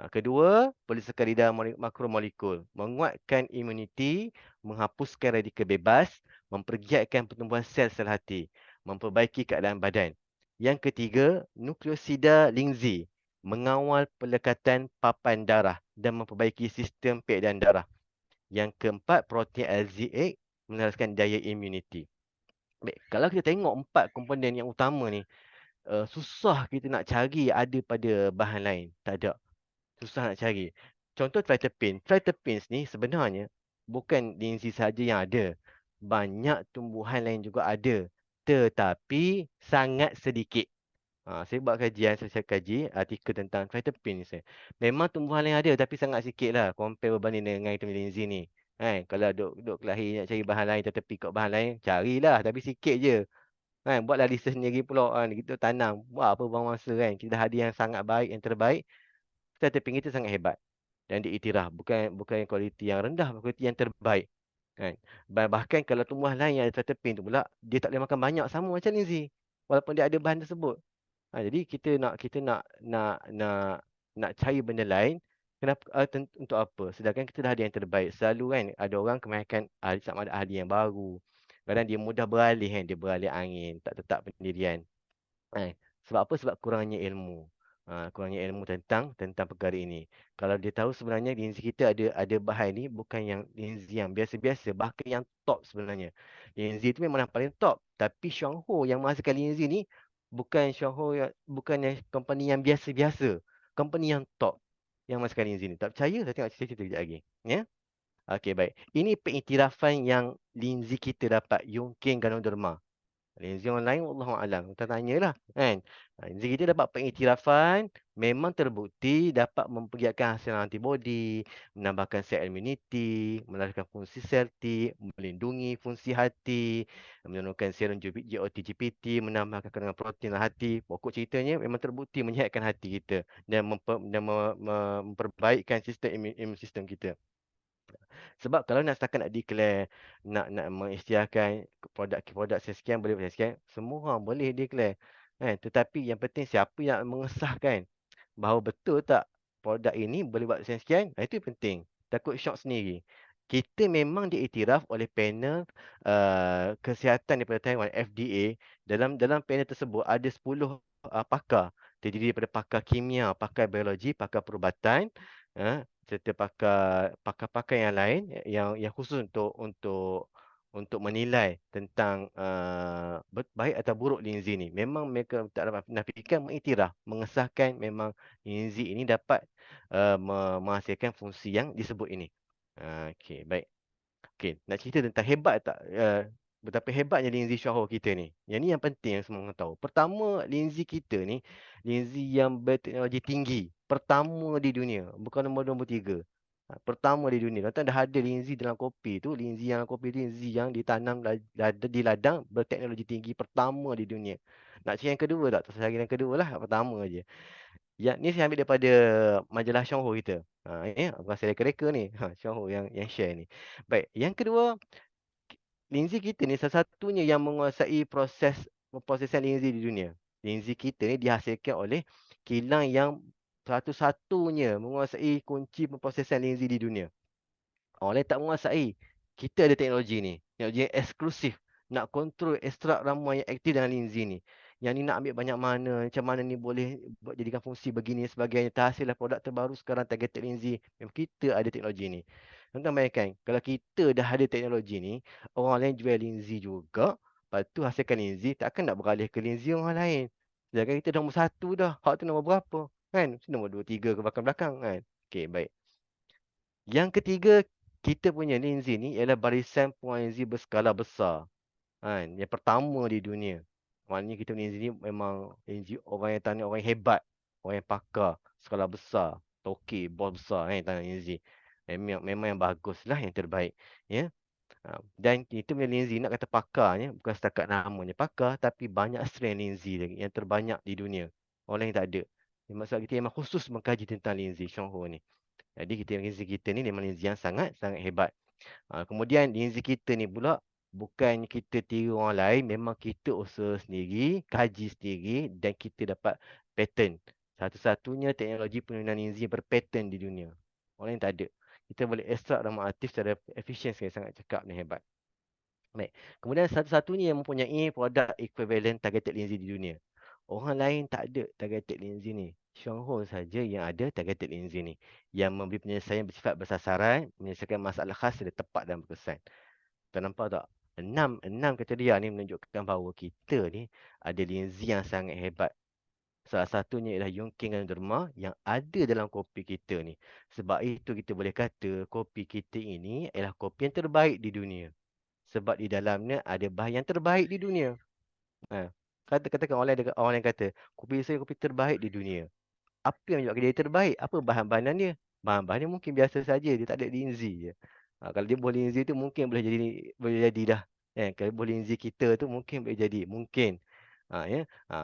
Kedua, polisakarida makromolekul, menguatkan imuniti, menghapuskan radikal bebas, mempergiatkan pertumbuhan sel-sel hati, memperbaiki keadaan badan. Yang ketiga, nukleosida linzi, mengawal pelekatan papan darah dan memperbaiki sistem peredaran darah. Yang keempat, protein LZA, meneruskan daya imuniti. Baik, kalau kita tengok 4 komponen yang utama ni, susah kita nak cari ada pada bahan lain. Tak ada. Susah nak cari. Contoh triterpene. Triterpenes ni sebenarnya bukan linzi saja yang ada. Banyak tumbuhan lain juga ada. Tetapi sangat sedikit. Saya buat kajian, saya kaji artikel tentang triterpenes ni. Memang tumbuhan lain ada tapi sangat sikit lah. Compare berbanding dengan itu linzi ni. Kalau duk kelahi nak cari bahan lain, tetapi kat bahan lain, carilah tapi sikit je. Buatlah research sendiri pula. Kita tanam. Buat apa buang masa kan. Kita ada yang sangat baik, yang terbaik. Terping itu sangat hebat dan diiktiraf, bukan kualiti yang rendah, kualiti yang terbaik kan. Bahkan kalau tumbuhan lain yang ada terping tu pula dia tak boleh makan banyak sama macam linzi walaupun dia ada bahan tersebut. Jadi kita nak cari benda lain, kenapa, untuk apa, sedangkan kita dah ada yang terbaik. Selalu kan ada orang kebanyakan ahli, sama ada ahli yang baru, kadang dia mudah beralih kan, dia beralih angin, tak tetap pendirian. Sebab apa? Sebab kurangnya ilmu. Kurangnya ilmu tentang perkara ini. Kalau dia tahu sebenarnya linzi kita ada bahan ni bukan yang linzi yang biasa-biasa, bahkan yang top sebenarnya. Linzi itu memang yang paling top. Tapi Shang Ho yang menghasilkan linzi ni bukan Shang Ho bukan company yang biasa-biasa. Company yang top yang menghasilkan linzi ni. Tak percaya? Saya tengok cerita-cerita kejap lagi. Ya? Okey, baik. Ini pengiktirafan yang linzi kita dapat, Yunkin Ganoderma. Linzi orang lain, Wallahualam. Kita tanyalah kan. Linzi kita dapat pengiktirafan, memang terbukti dapat mempergiatkan hasil antibodi, menambahkan sel immunity, melaraskan fungsi sel T, melindungi fungsi hati, menurunkan serum GOT-GPT, menambahkan kandungan protein dalam hati. Pokok ceritanya memang terbukti menyihatkan hati kita dan memperbaikkan sistem imun sistem kita. Sebab kalau nak setakat nak declare, nak mengisytiharkan produk sekian boleh sekian, semua orang boleh declare. Kan? Tetapi yang penting siapa yang mengesahkan bahawa betul tak produk ini boleh buat sekian-sekian, itu yang penting. Takut syok sendiri. Kita memang diiktiraf oleh panel kesihatan daripada Taiwan, FDA. Dalam dalam panel tersebut ada 10 pakar. Terdiri daripada pakar kimia, pakar biologi, pakar perubatan, serta pakar-pakar yang lain yang khusus untuk menilai tentang baik atau buruk linzi ni. Memang mereka tak dapat menafikan, mengiktiraf, mengesahkan memang linzi ini dapat menghasilkan fungsi yang disebut ini. Okey, baik. Okey, nak cerita tentang hebat tak betapa hebatnya linzi Syahor kita ni. Yang ni yang penting yang semua orang tahu. Pertama, linzi kita ni linzi yang berteknologi tinggi. Pertama di dunia, bukan nombor 3. Pertama di dunia. Tuan dah ada linzi dalam kopi tu, linzi yang kopi tu linzi yang ditanam di ladang berteknologi tinggi pertama di dunia. Nak cerita yang kedua tak? Terus lagi yang kedua lah, pertama aja. Yang ni saya ambil daripada majalah Syahor kita. Bukan saya reka-reka ni. Syahor yang share ni. Baik, yang kedua, linzi kita ni salah satunya yang menguasai proses pemprosesan linzi di dunia. Linzi kita ni dihasilkan oleh kilang yang satu-satunya menguasai kunci pemprosesan linzi di dunia. Orang lain tak menguasai. Kita ada teknologi ni. Teknologi yang eksklusif. Nak kontrol ekstrak ramuan yang aktif dalam linzi ni. Yang ni nak ambil banyak mana. Macam mana ni boleh jadikan fungsi begini sebagainya. Terhasillah produk terbaru sekarang targeted linzi. Memang kita ada teknologi ni. Tuan-tuan bayangkan. Kalau kita dah ada teknologi ni. Orang lain jual linzi juga. Lepas tu hasilkan linzi. Takkan nak beralih ke linzi orang lain. Sedangkan kita nombor 1 dah. Hak tu nombor berapa? Kan? Nombor 2, 3 ke belakang-belakang kan? Okey, baik. Yang ketiga, kita punya linzi ni ialah barisan penguasaan berskala besar. Yang pertama di dunia. Maknanya kita punya linzi ni memang linzi orang yang tanya, orang yang hebat. Orang yang pakar, skala besar. Toke, bos besar yang tanya linzi. Memang yang bagus lah, yang terbaik. Ya. Dan kita punya linzi nak kata pakarnya, bukan setakat namanya pakar, tapi banyak strain linzi lagi, yang terbanyak di dunia. Orang lain tak ada. Maksud kita memang khusus mengkaji tentang linzi Syahor ni. Jadi linzi kita ni memang linzi yang sangat-sangat hebat. Kemudian linzi kita ni pula bukan kita tiru orang lain, memang kita usaha sendiri, kaji sendiri dan kita dapat patent. Satu-satunya teknologi penyusunan linzi berpatent di dunia. Orang lain tak ada. Kita boleh ekstrak ramuan aktif secara efisien sekali, sangat cekap dan hebat. Baik. Kemudian satu-satunya yang mempunyai produk equivalent targeted linzi di dunia. Orang lain tak ada targeted linzi ni. Syahor saja yang ada targeted linzi ni. Yang memberi penyelesaian bersifat bersasaran, menyelesaikan masalah khas secara tepat dan berkesan. Tuan nampak tak? Enam kriteria ni menunjukkan bahawa kita ni ada linzi yang sangat hebat. Salah satunya ialah Yongking dan Derma yang ada dalam kopi kita ni. Sebab itu kita boleh kata kopi kita ini ialah kopi yang terbaik di dunia. Sebab di dalamnya ada bahan yang terbaik di dunia. Katakan orang lain kata, kopi saya kopi terbaik di dunia. Apa yang menyebabkan dia terbaik? Apa bahan-bahanan dia? Bahan-bahannya mungkin biasa saja, dia tak ada linzi je. Kalau dia boleh linzi tu mungkin boleh jadi dah. Kalau boleh linzi kita tu mungkin boleh jadi, mungkin.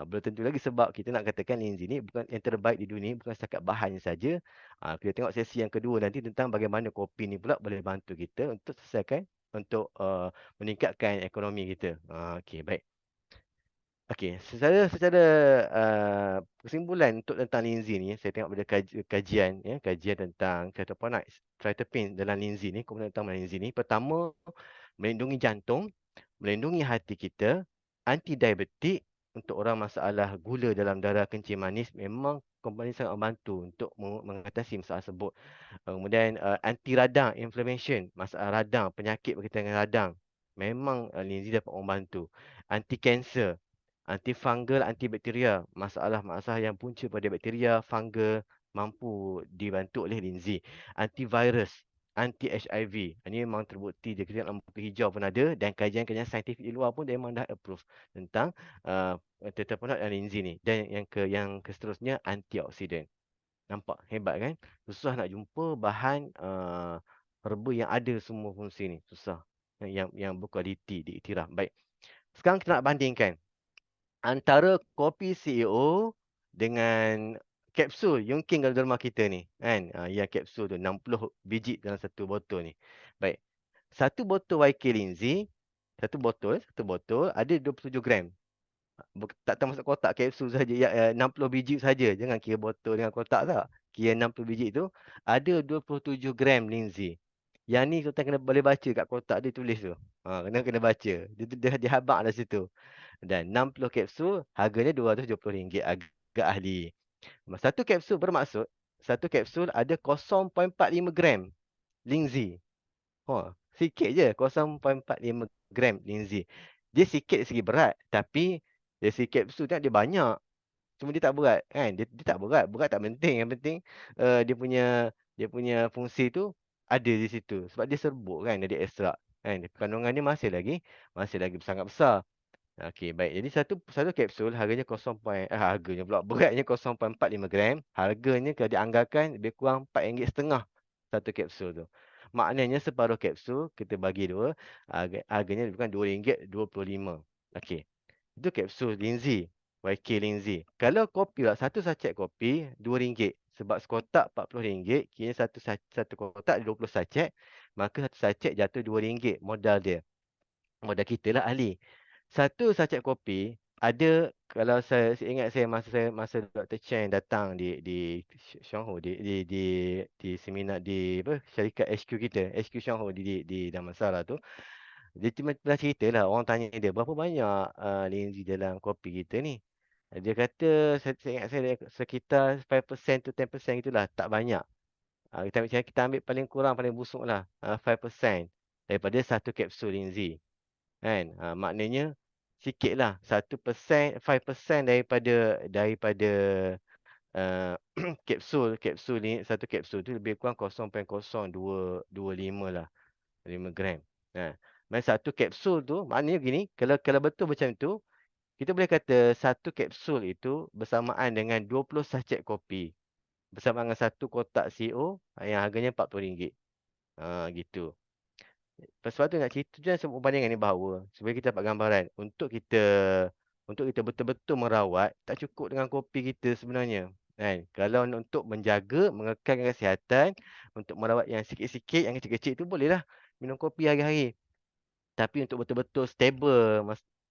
Belum tentu lagi sebab kita nak katakan linzi ni bukan yang terbaik di dunia, bukan setakat bahannya saja. Kita tengok sesi yang kedua nanti tentang bagaimana kopi ni pula boleh bantu kita untuk selesaikan, untuk meningkatkan ekonomi kita. Okey, baik. Okey, secara kesimpulan untuk tentang linzi ni, saya tengok pada kajian tentang tritopin dalam linzi ni, kemudian tentang linzi ni. Pertama, melindungi jantung, melindungi hati kita, anti diabetik untuk orang masalah gula dalam darah, kencing manis, memang komponen sangat membantu untuk mengatasi masalah tersebut. Kemudian anti radang, inflammation, masalah radang, penyakit berkaitan dengan radang. Memang linzi dapat membantu. Anti kanser, antifungal, antibakteria, masalah-masalah yang punca pada bakteria, fungal mampu dibantu oleh linzi. Antivirus, anti-HIV. Ini memang terbukti di lampu hijau pun ada dan kajian-kajian saintifik di luar pun dia memang dah approve tentang terpenat linzi ni. Dan yang seterusnya antioksidan. Nampak hebat kan? Susah nak jumpa bahan herba yang ada semua fungsi ni. Susah. Yang berkualiti, diiktiraf. Baik. Sekarang kita nak bandingkan antara kopi CEO dengan kapsul Yongking Derma kita ni kan. Yang kapsul tu 60 biji dalam satu botol ni. Baik. Satu botol YK Linzi, satu botol ada 27 gram. Tak termasuk kotak kapsul saja, ya, 60 biji saja. Jangan kira botol dengan kotak tak. Kira 60 biji tu ada 27 gram linzi. Yang ni Sultan kena boleh baca kat kotak dia tulis tu. Kena baca. Dia habaq dah situ. Dan 60 kapsul harganya RM270 agak ahli. Satu kapsul bermaksud satu kapsul ada 0.45 gram linzi. Sikit je 0.45 gram linzi. Dia sikit dari segi berat, tapi dari segi kapsul tu dia banyak. Cuma dia tak berat kan. Dia tak berat. Berat tak penting. Yang penting dia punya fungsi tu ada di situ. Sebab dia serbuk kan, dia ekstrak kan. Kandungan dia masih lagi sangat besar. Okey, baik. Jadi satu satu kapsul harganya harganya pula beratnya 0.45 gram. Harganya kalau dianggarkan lebih kurang RM4.5 satu kapsul tu. Maknanya separuh kapsul kita bagi dua, harganya lebih kurang RM2.25. Okey. Itu kapsul linzi, YK linzi. Kalau kopi pula, satu sachet kopi RM2. Sebab sekotak RM40, kira satu kotak 20 sachet, maka satu sachet jatuh RM2 modal dia. Modal kita lah ahli. Satu sachet kopi ada, kalau saya ingat saya masa Dr. Chen datang di Shanghai, di seminar di apa syarikat HQ kita, HQ Shanghai di Damansara tu. Dia cuma pernah cerita lah, orang tanya dia berapa banyak linzi dalam kopi kita ni. Dia kata, saya ingat saya sekitar 5% to 10% gitulah, tak banyak. Kita ambil paling kurang paling busuk lah 5% daripada satu kapsul linzi. Kan? Maknanya sikit lah. 1%, 5% daripada kapsul ni, satu kapsul tu lebih kurang 0.0225 lah. 5 gram. Satu kapsul tu, maknanya gini, kalau betul macam tu, kita boleh kata satu kapsul itu bersamaan dengan 20 sachet kopi. Bersamaan dengan satu kotak CO yang harganya RM40. Gitu. Sebab tu nak cerita je sebab perbandingan ni bahawa supaya kita dapat gambaran untuk kita betul-betul merawat, tak cukup dengan kopi kita sebenarnya. Kan? Kalau untuk menjaga, mengekalkan kesihatan, untuk merawat yang sikit-sikit, yang kecil-kecil tu bolehlah minum kopi hari-hari. Tapi untuk betul-betul stable,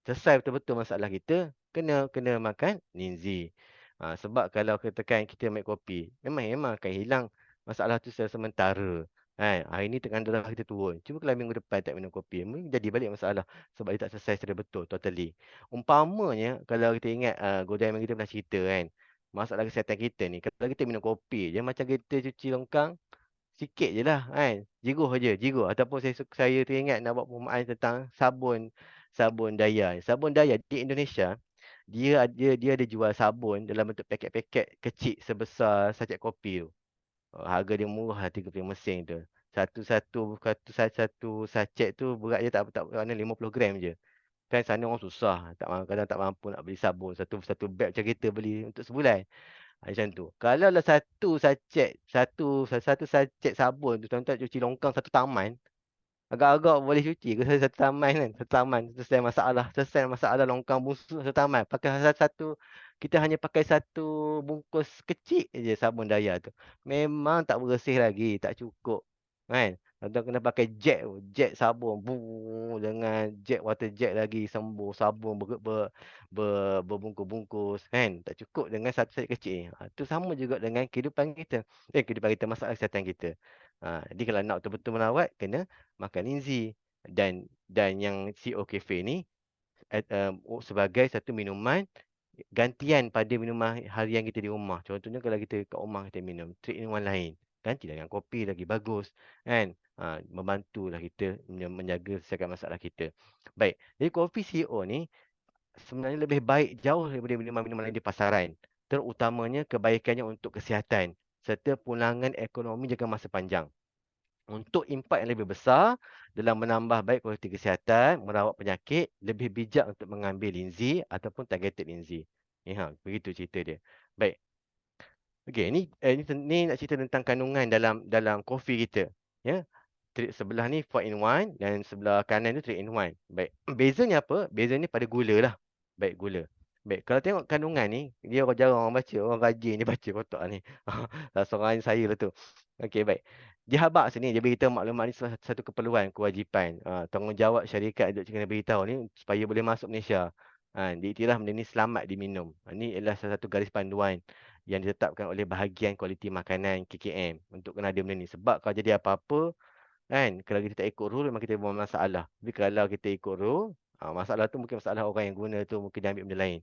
selesai betul-betul masalah kita, kena makan linzi. Sebab kalau katakan kita ambil kopi, memang akan hilang masalah tu secara sementara. Kan? Hari ni tekanan darah kita turun. Cuba kalau minggu depan tak minum kopi, jadi balik masalah. Sebab dia tak selesai secara betul, totally. Umpamanya, kalau kita ingat Godam yang kita pernah cerita kan, masalah kesihatan kita ni, kalau kita minum kopi je, macam kita cuci longkang, sikit je lah kan. Jiruh je, jiruh. Ataupun saya teringat nak buat perumpamaan tentang sabun Daya. Sabun Daya di Indonesia, dia ada jual sabun dalam bentuk paket-paket kecil sebesar sachet kopi tu. Harga dia murah lah, 30 mesin tu. Satu sachet tu berat dia tak mana 50 gram je. Kan sana orang susah, kadang tak mampu nak beli sabun. Satu beg macam kita beli untuk sebulan. Macam tu. Kalau lah satu sachet sabun tu tuan-tuan cuci longkang satu taman, agak-agak boleh cuci ke satu taman kan? Satu taman selesai masalah longkang busuk satu taman. Kita hanya pakai satu bungkus kecil je sabun Daya tu. Memang tak bersih lagi, tak cukup. Kan? Tuan-tuan kena pakai jet sabun, dengan water jet lagi, sembuh sabun berbungkus-bungkus kan. Tak cukup dengan satu set kecil ni. Tu sama juga dengan kehidupan kita, masalah kesihatan kita. Jadi kalau nak betul-betul merawat, kena makan linzi. Dan yang CO Cafe ni sebagai satu minuman gantian pada minuman harian kita di rumah. Contohnya kalau kita kat rumah kita minum 3 in 1 lain. Ganti dengan kopi lagi bagus. Kan? Membantulah kita menjaga kesihatan masalah kita. Baik. Jadi kopi CO ni sebenarnya lebih baik jauh daripada minuman-minuman lain di pasaran. Terutamanya kebaikannya untuk kesihatan serta pulangan ekonomi jangka masa panjang. Untuk impak yang lebih besar dalam menambah baik kualiti kesihatan, merawat penyakit, lebih bijak untuk mengambil linzi ataupun targeted linzi. Begitu cerita dia. Baik. Okey, ni nak cerita tentang kandungan dalam kopi kita. Ya. Sebelah ni 4 in 1 dan sebelah kanan tu 3 in 1. Baik. Bezanya apa? Bezanya pada gula lah. Baik, gula. Baik, kalau tengok kandungan ni, dia jarang orang baca, orang rajin dia baca kotak ni. Salah seorang saya lah tu. Okey, baik. Dia habaq sini, dia beritahu maklumat ni satu keperluan, kewajipan. Tanggungjawab syarikat untuk kena beritahu ni supaya boleh masuk Malaysia. Diiktiraf benda ni selamat diminum. Ini adalah salah satu garis panduan yang ditetapkan oleh bahagian kualiti makanan KKM untuk kena ada benda ni. Sebab kalau jadi apa-apa, kalau kita tak ikut rule memang kita buat masalah. Tapi kalau kita ikut rule, masalah tu mungkin masalah orang yang guna tu mungkin dia ambil benda lain.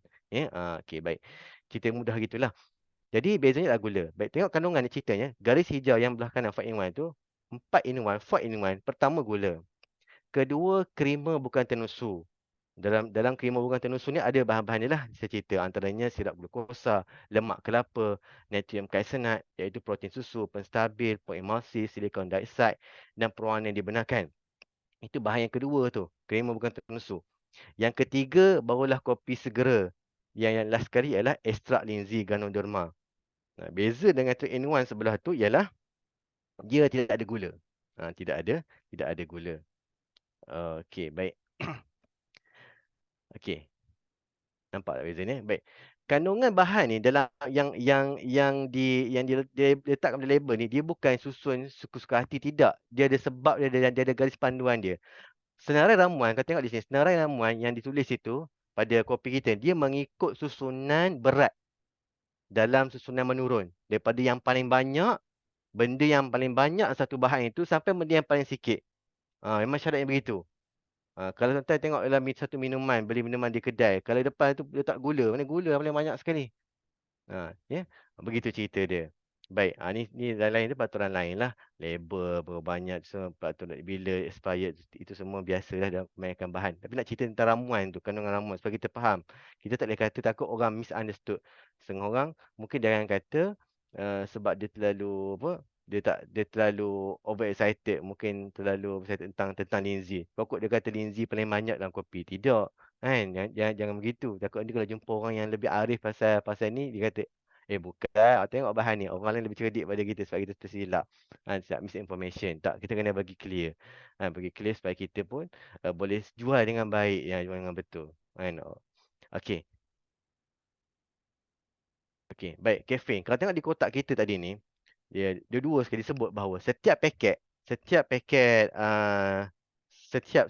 Okey, baik. Cerita mudah gitulah. Jadi bezanya adalah gula. Baik, tengok kandungan ni ceritanya. Garis hijau yang belah kanan 4 in 1 tu, 4 in 1, 4 in 1. Pertama gula. Kedua, krema bukan tenusu. Dalam krema bukan tenusu ni ada bahan-bahan ni lah. Saya cerita antaranya sirap glukosa, lemak kelapa, natrium kaisenat iaitu protein susu, penstabil, emulsi, silikon dioksida dan pewarna yang dibenarkan. Itu bahan yang kedua tu. Krema bukan tenusu. Yang ketiga barulah kopi segera. Yang last sekali ialah ekstrak linzi ganoderma. Beza dengan 3 in 1 sebelah tu ialah dia tidak ada gula. Tidak ada gula. Okey, baik. Okey. Nampak tak beza ni? Baik. Kandungan bahan ni dalam yang diletakkan pada label ni dia bukan susun suka-suka hati, tidak. Dia ada sebab dia ada garis panduan dia. Senarai ramuan, kau tengok di sini, senarai ramuan yang ditulis itu pada kopi kita, dia mengikut susunan berat dalam susunan menurun. Daripada yang paling banyak, benda yang paling banyak satu bahan itu sampai benda yang paling sikit. Memang syaratnya begitu. Kalau tuan-tuan tengok dalam satu minuman, beli minuman di kedai, kalau depan tu letak gula, mana gula paling banyak sekali. Ya, begitu cerita dia. Baik, ni lain-lain tu peraturan lain lah. Label berapa banyak semua peraturan bila expired itu semua biasalah dalam kebanyakan bahan. Tapi nak cerita tentang ramuan tu, kandungan ramuan supaya kita faham. Kita tak boleh kata takut orang misunderstood. Setengah orang mungkin dia akan kata sebab dia terlalu apa? Dia terlalu overexcited, mungkin terlalu excited tentang linzi. Pokok dia kata linzi paling banyak dalam kopi. Tidak. Jangan begitu. Takut nanti kalau jumpa orang yang lebih arif pasal ni, dia kata, bukan, tengok bahan ni. Orang lain lebih cerdik pada kita sebab kita tersilap. Sebab misinformation. Tak, kita kena bagi clear. Bagi clear supaya kita pun boleh jual dengan baik, jual dengan betul. Okey. Okey, baik. Kafein. Kalau tengok di kotak kita tadi ni, dia dua sekali sebut bahawa setiap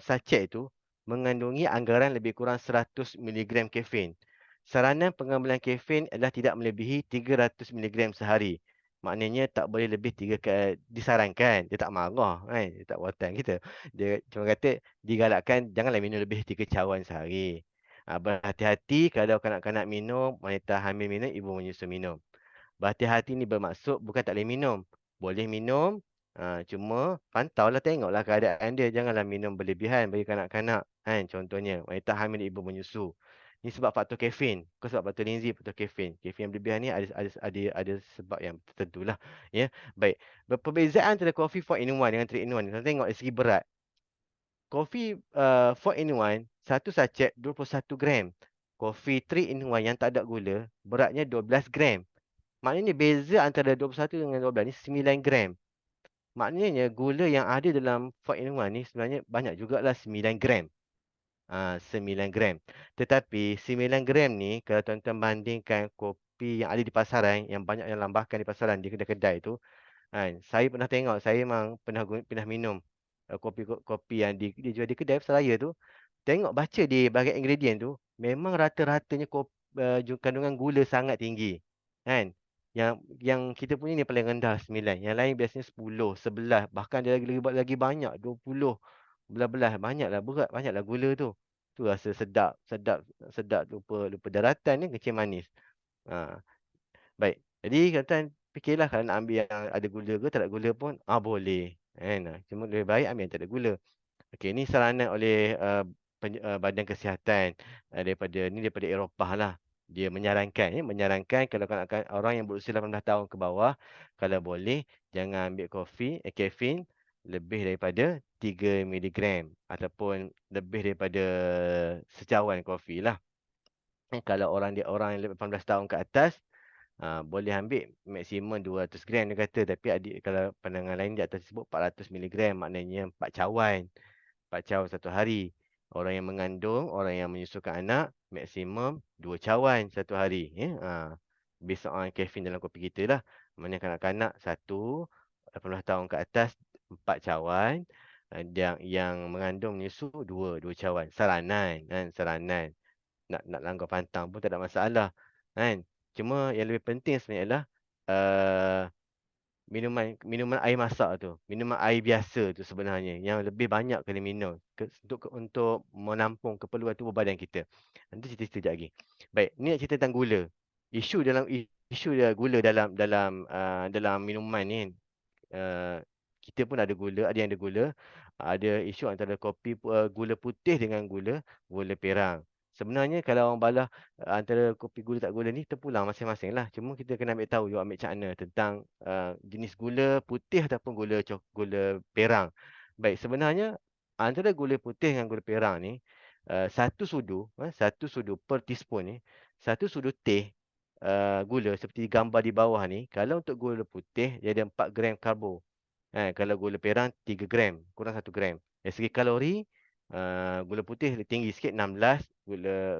sachet itu mengandungi anggaran lebih kurang 100 miligram kafein. Saranan pengambilan kafein adalah tidak melebihi 300 miligram sehari. Maknanya tak boleh lebih 3 kali disarankan. Dia tak marah kan. Dia tak buatan kita. Dia cuma kata digalakkan janganlah minum lebih 3 cawan sehari. Berhati-hati kalau kanak-kanak minum, wanita hamil minum, ibu menyusu minum. Berhati-hati ni bermaksud bukan tak boleh minum. Boleh minum, cuma pantaulah, tengoklah keadaan dia. Janganlah minum berlebihan bagi kanak-kanak. Contohnya, wanita hamil ibu menyusu. Ni sebab faktor kafein. Bukan sebab faktor linzi, faktor kafein. Kafein yang berlebihan ni ada sebab yang tertentu lah. Ya, baik. Perbezaan antara kopi 4 in 1 dengan 3 in 1. Kita tengok dari segi berat. Kopi 4 in 1, satu sachet 21 gram. Kopi 3 in 1 yang tak ada gula, beratnya 12 gram. Maknanya beza antara 21 dengan 12 ni 9 gram. Maknanya gula yang ada dalam 4 in 1 ni sebenarnya banyak jugalah 9 gram. 9 gram. Tetapi 9 gram ni kalau tuan-tuan bandingkan kopi yang ada di pasaran, yang banyak yang lambahkan di pasaran, di kedai-kedai tu, saya pernah tengok, saya memang pernah minum kopi yang dijual di kedai pasaraya tu. Tengok baca di bahagian ingredient tu, memang rata-ratanya kandungan gula sangat tinggi. Kan? Yang kita punya ni paling rendah 9. Yang lain biasanya 10, 11, bahkan dia lagi banyak 20. Belah-belah banyaklah berat, banyaklah gula tu. Tu rasa sedap, sedap, sedap, lupa daratan ni, kencing manis. Ha, baik. Jadi tuan fikirlah kalau nak ambil yang ada gula ke tak ada gula pun, boleh. Kan? Cuma lebih baik ambil yang tak ada gula. Okey, ini saranan oleh Badan Kesihatan daripada Eropah lah. Dia menyarankan kalau orang yang berusia 18 tahun ke bawah, kalau boleh jangan ambil kafein lebih daripada 3 miligram ataupun lebih daripada secawan kopi lah. Kalau orang yang 18 tahun ke atas, boleh ambil maksimum 200 gram dia kata, tapi kalau pandangan lain di atas sebut 400 miligram, maknanya 4 cawan. 4 cawan satu hari. Orang yang mengandung, orang yang menyusukan anak, maksimum 2 cawan satu hari. Based on kafein dalam kopi kita lah. Maknanya kanak-kanak 1, 18 tahun ke atas 4 cawan. Yang mengandung menyusu 2 cawan. Saranan. nak langgar pantang pun tak ada masalah, kan. Cuma yang lebih penting sebenarnya adalah uh, minuman air masak tu, minuman air biasa tu sebenarnya yang lebih banyak kena minum untuk menampung keperluan tubuh badan kita. Nanti cerita sekejap lagi. Baik, ni nak cerita tentang gula. Isu dia gula dalam minuman ni. Uh, kita pun ada gula, ada yang ada gula. Ada isu antara gula putih dengan gula perang. Sebenarnya kalau orang balah antara kopi gula tak gula ni terpulang masing-masing lah. Cuma kita kena ambil tahu juga ambil cakna tentang jenis gula putih ataupun gula perang. Baik, sebenarnya antara gula putih dengan gula perang ni satu sudu per teaspoon ni, satu sudu teh gula seperti gambar di bawah ni, kalau untuk gula putih dia ada 4 gram karbo. Kalau gula perang 3 gram, kurang 1 gram. Dari segi kalori, gula putih tinggi sikit 16,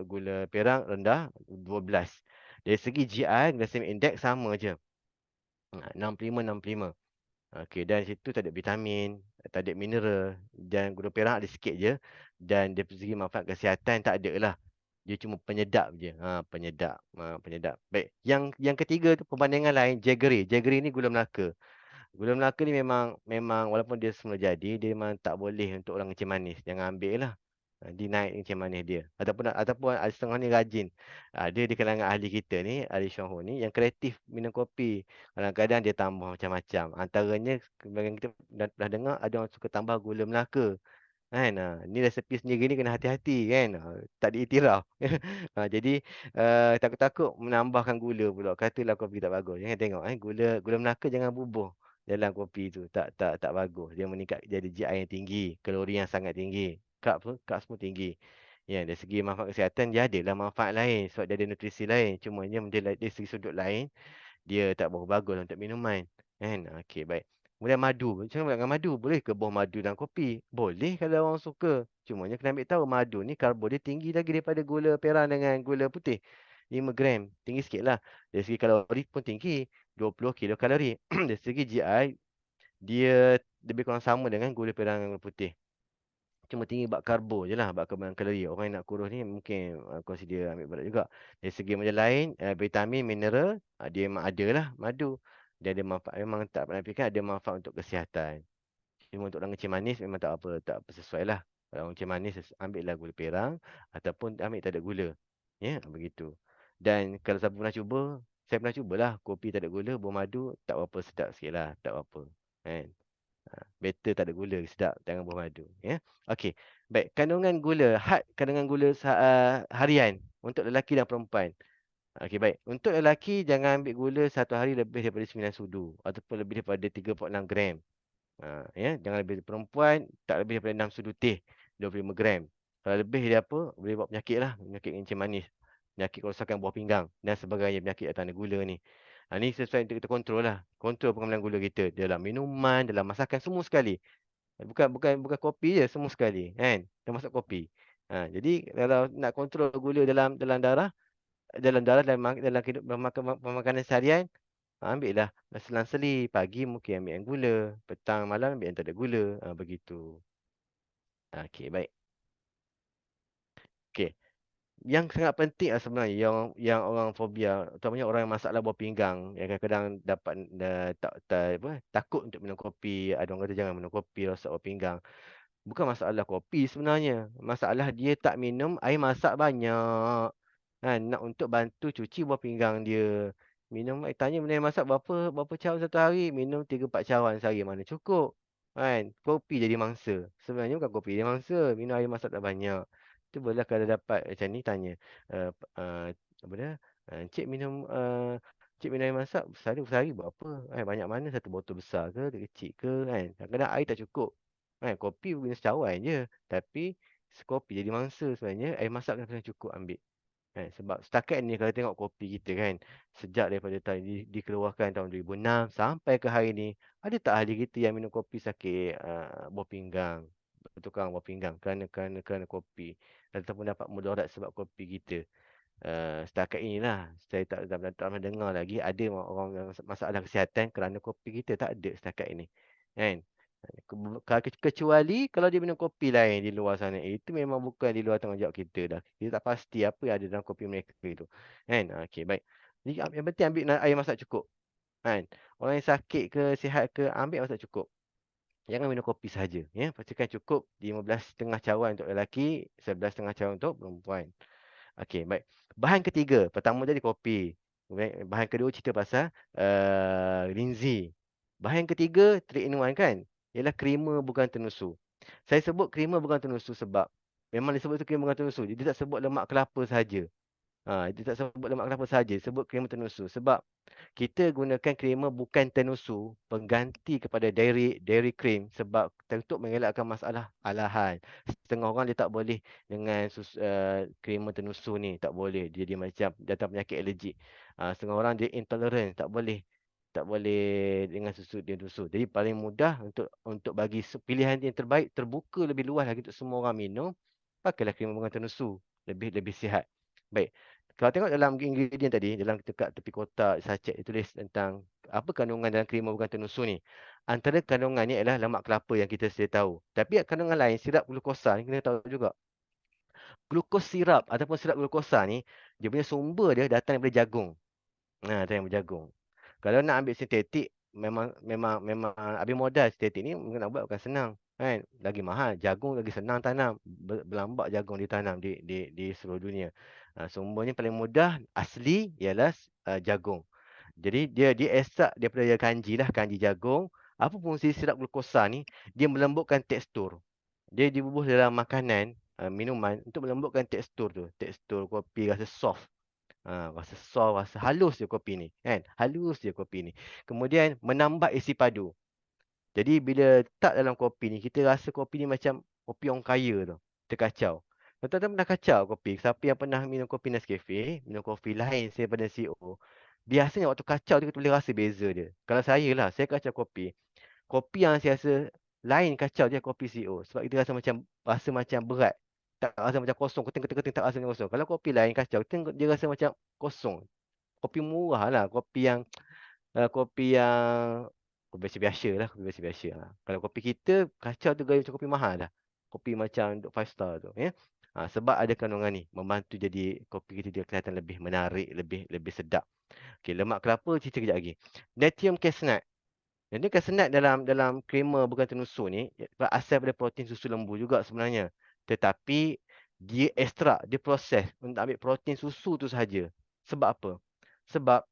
gula perang rendah 12. Dari segi GI, glycemic index sama je. 65. Okey, dan situ tak ada vitamin, tak ada mineral dan gula perang ada sikit je dan dari segi manfaat kesihatan tak ada lah. Dia cuma penyedap je. Penyedap. Baik, yang ketiga tu perbandingan lain jaggery. Jaggery ni gula Melaka. Gula Melaka ni memang walaupun dia semula jadi, dia memang tak boleh untuk orang kencing manis. Jangan ambil lah. Dia naik kencing manis dia. Ataupun ada setengah ni rajin. Dia di kalangan ahli kita ni, ahli Syahur ni, yang kreatif minum kopi. Kadang-kadang dia tambah macam-macam. Antaranya, sebagian kita dah dengar, ada orang suka tambah gula Melaka. Kan? Ni resepi sendiri ni kena hati-hati kan. Tak diiktiraf. Jadi takut-takut menambahkan gula pula. Katalah kopi tak bagus. Jangan tengok gula Melaka jangan bubuh dalam kopi tu. Tak bagus. Dia meningkat jadi GI yang tinggi, kalori yang sangat tinggi. Carb semua tinggi. Ya, dari segi manfaat kesihatan dia adalah manfaat lain sebab dia ada nutrisi lain. Cuma dari segi sudut lain dia tak berapa bagus untuk minuman. Kan? Okey, baik. Kemudian madu. Macam mana dengan madu? Boleh ke buah madu dalam kopi? Boleh kalau orang suka. Cumanya kena ambil tahu madu ni karbo dia tinggi lagi daripada gula perang dengan gula putih. 5 gram. Tinggi sikit lah. Dari segi kalori pun tinggi. 20 kilokalori. Dari segi GI, dia lebih kurang sama dengan gula perang dengan gula putih. Cuma tinggi bab karbo je lah, bab karbon kalori. Orang yang nak kurus ni mungkin consider ambil berat juga. Dari segi macam lain, vitamin, mineral, dia memang ada lah madu. Dia ada manfaat, memang tak pernah fikir ada manfaat untuk kesihatan. Cuma untuk orang kencing manis memang tak apa sesuai lah. Kalau orang kencing manis, ambil lah gula perang ataupun ambil tak ada gula. Ya, begitu. Dan kalau siapa pernah cuba, saya pernah cubalah kopi tak ada gula, buah madu, tak berapa sedap sikit lah, tak berapa. Kan? Better tak ada gula, sedap jangan buah madu ya. Okey. Baik, kandungan gula harian untuk lelaki dan perempuan. Okey, baik. Untuk lelaki jangan ambil gula satu hari lebih daripada 9 sudu ataupun lebih daripada 3.6 gram. Ya, jangan lebih perempuan tak lebih daripada 6 sudu teh, 25 gram. Kalau lebih dia apa? Boleh buat penyakit lah, penyakit kencing manis, penyakit kerosakan buah pinggang dan sebagainya, penyakit atas gula ni. Ni sesuai untuk kita kontrol lah. Kontrol pengambilan gula kita dalam minuman, dalam masakan, semua sekali. Bukan kopi je, semua sekali. Kan? Termasuk kopi. Jadi kalau nak kontrol gula dalam darah, dalam pemakanan seharian, ambil lah selang-seli. Pagi mungkin ambil yang gula. Petang, malam ambil yang tak ada gula. Begitu. Okey, baik. Okey. Yang sangat penting lah sebenarnya yang orang fobia, utamanya orang yang masalah buah pinggang, yang kadang-kadang dapat takut untuk minum kopi. Ada orang kata jangan minum kopi, rosak buah pinggang. Bukan masalah kopi sebenarnya. Masalah dia tak minum air masak banyak. Nak untuk bantu cuci buah pinggang dia. Tanya minum air masak berapa cawan satu hari? Minum 3-4 cawan sehari mana cukup. Kopi jadi mangsa. Sebenarnya bukan kopi jadi mangsa. Minum air masak tak banyak. Cubalah kalau dapat macam ni tanya. Uh, apa dia? Cik minum air masak sehari berapa? Banyak mana? Satu botol besar ke? Kecil ke? Kadang-kadang air tak cukup. Kopi guna secawan je. Tapi kopi jadi mangsa sebenarnya. Air masak kena cukup ambil. Sebab setakat ni kalau tengok kopi kita kan, sejak daripada dikeluarkan tahun 2006 sampai ke hari ni, ada tak ahli kita yang minum kopi sakit buah pinggang, bertukang buah pinggang kerana kopi ataupun dapat mudarat sebab kopi kita. Setakat inilah saya tak pernah dengar lagi ada orang yang masalah kesihatan kerana kopi kita, tak ada setakat ini. Kan? Kecuali kalau dia minum kopi lain di luar sana. Itu memang bukan di luar tanggungjawab kita dah. Kita tak pasti apa yang ada dalam kopi mereka itu. Kan? Okey, baik. Jadi yang penting ambil air masak cukup. Kan? Orang yang sakit ke, sihat ke, ambil masak cukup. Jangan minum kopi sahaja. Ya? Pastikan cukup 15 setengah cawan untuk lelaki, 11 setengah cawan untuk perempuan. Okey, baik. Bahan ketiga, pertama tadi kopi. Kemudian bahan kedua cerita pasal linzi. Bahan ketiga 3 in 1 kan? Ialah krema bukan tenusu. Saya sebut krema bukan tenusu sebab memang disebut itu krema bukan tenusu. Dia tak sebut lemak kelapa sahaja. Dia tak sebut lemak kelapa sahaja, sebut krema tenusu. Sebab kita gunakan krema bukan tenusu pengganti kepada dairy cream sebab untuk mengelakkan masalah alahan. Setengah orang dia tak boleh dengan krema tenusu ni, tak boleh. Dia macam datang penyakit alergik. Setengah orang dia intolerant, tak boleh dengan susu dia tenusu. Jadi paling mudah untuk bagi pilihan yang terbaik, terbuka lebih luas lagi untuk semua orang minum, pakailah krema bukan tenusu, lebih sihat. Baik. Kalau tengok dalam ingredient tadi, dalam dekat tepi kotak sachet dia tulis tentang apa kandungan dalam krema bukan tenusu ni. Antara kandungan ni adalah lemak kelapa yang kita sedia tahu. Tapi kandungan lain, sirap glukosa ni kita tahu juga. Glukos sirap ataupun sirap glukosa ni, dia punya sumber dia datang daripada jagung. Datang daripada jagung. Kalau nak ambil sintetik, memang habis modal sintetik ni nak buat bukan senang. Kan? Lagi mahal. Jagung lagi senang tanam. Berlambak jagung ditanam di seluruh dunia. Sumbernya paling mudah, asli ialah jagung. Jadi dia ekstrak daripada kanji lah, kanji jagung. Apa fungsi sirap glukosa ni? Dia melembutkan tekstur. Dia dibubuh dalam makanan, minuman untuk melembutkan tekstur tu. Tekstur kopi rasa soft. Rasa soft, rasa halus je kopi ni. Kan? Halus je kopi ni. Kemudian menambah isi padu. Jadi bila tak dalam kopi ni, kita rasa kopi ni macam kopi orang kaya tu. Terkacau. Tuan-tuan pernah kacau kopi. Siapa yang pernah minum kopi Nescafe, minum kopi lain daripada CO, biasanya waktu kacau tu kita boleh rasa beza dia. Kalau saya lah, saya kacau kopi. Kopi yang saya rasa lain kacau je kopi CO. Sebab kita rasa macam berat. Tak rasa macam kosong. Keting-keting tak rasa macam kosong. Kalau kopi lain kacau, dia rasa macam kosong. Kopi murah lah. Kopi biasa-biasa lah. Kopi biasa-biasa lah. Kalau kopi kita, kacau tu gaya macam kopi mahal lah. Kopi macam untuk 5 star tu. Ya? Sebab ada kandungan ni. Membantu jadi kopi kita dia kelihatan lebih menarik, lebih sedap. Okay, lemak kelapa cerita kejap lagi. Natrium caseinate. Natrium caseinate dalam krema bukan tenusu ni, asal daripada protein susu lembu juga sebenarnya. Tetapi, dia ekstrak, dia proses untuk ambil protein susu tu sahaja. Sebab apa? Sebab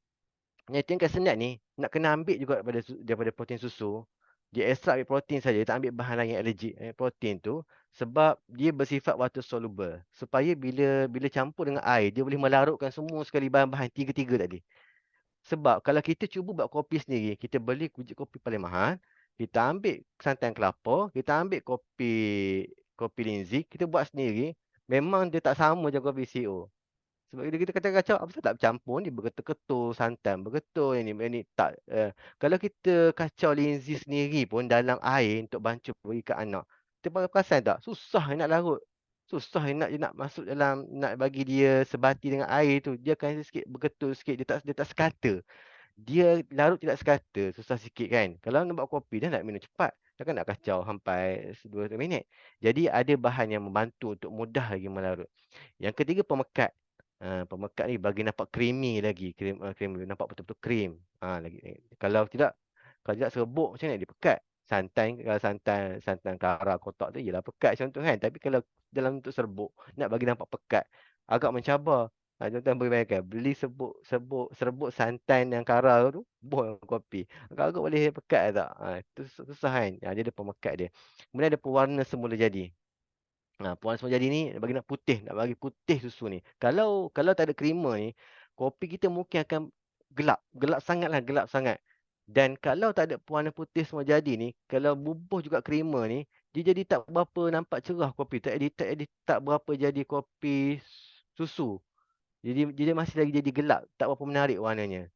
natrium caseinate ni nak kena ambil juga daripada protein susu. Dia ekstrak ambil protein saja, dia tak ambil bahan lain yang alergik. Protein tu sebab dia bersifat water soluble. Supaya bila campur dengan air, dia boleh melarutkan semua sekali bahan-bahan tiga-tiga tadi. Sebab kalau kita cuba buat kopi sendiri, kita beli kopi paling mahal, kita ambil santan kelapa, kita ambil kopi linzi, kita buat sendiri, memang dia tak sama je kopi CO. Sebab kita kacau-kacau, apa tak bercampur ni, bergetul-ketul santan, bergetul ini tak. Kalau kita kacau linzi sendiri pun dalam air untuk bancuh bagi ke anak, kita perasan tak? Susah nak larut. Susah nak masuk dalam, nak bagi dia sebati dengan air tu. Dia akan sikit bergetul sikit, dia tak sekata. Dia larut tidak sekata, susah sikit kan. Kalau nak buat kopi, dia nak minum cepat. Takkan nak kacau sampai 2 minit. Jadi ada bahan yang membantu untuk mudah lagi melarut. Yang ketiga, pemekat. Pemekat ni bagi nampak creamy lagi. Krim nampak betul-betul krim. Lagi. Kalau tidak serbuk macam mana dia pekat. Kalau santan kara kotak tu ialah pekat macam tu kan. Tapi kalau dalam bentuk serbuk, nak bagi nampak pekat, agak mencabar. Contoh bayangkan, beli serbuk santan yang kara tu, buah kopi. Agak-agak boleh pekat tak? Itu susah kan. Dia ada pemekat dia. Kemudian ada pewarna semula jadi. Pewarna semula jadi ni bagi nak putih, nak bagi putih susu ni. Kalau tak ada krema ni, kopi kita mungkin akan gelap. Gelap sangatlah, gelap sangat. Dan kalau tak ada pewarna putih semua jadi ni, kalau bubuh juga krema ni, dia jadi tak berapa nampak cerah kopi. Tak berapa jadi kopi susu. Jadi dia masih lagi jadi gelap, tak berapa menarik warnanya.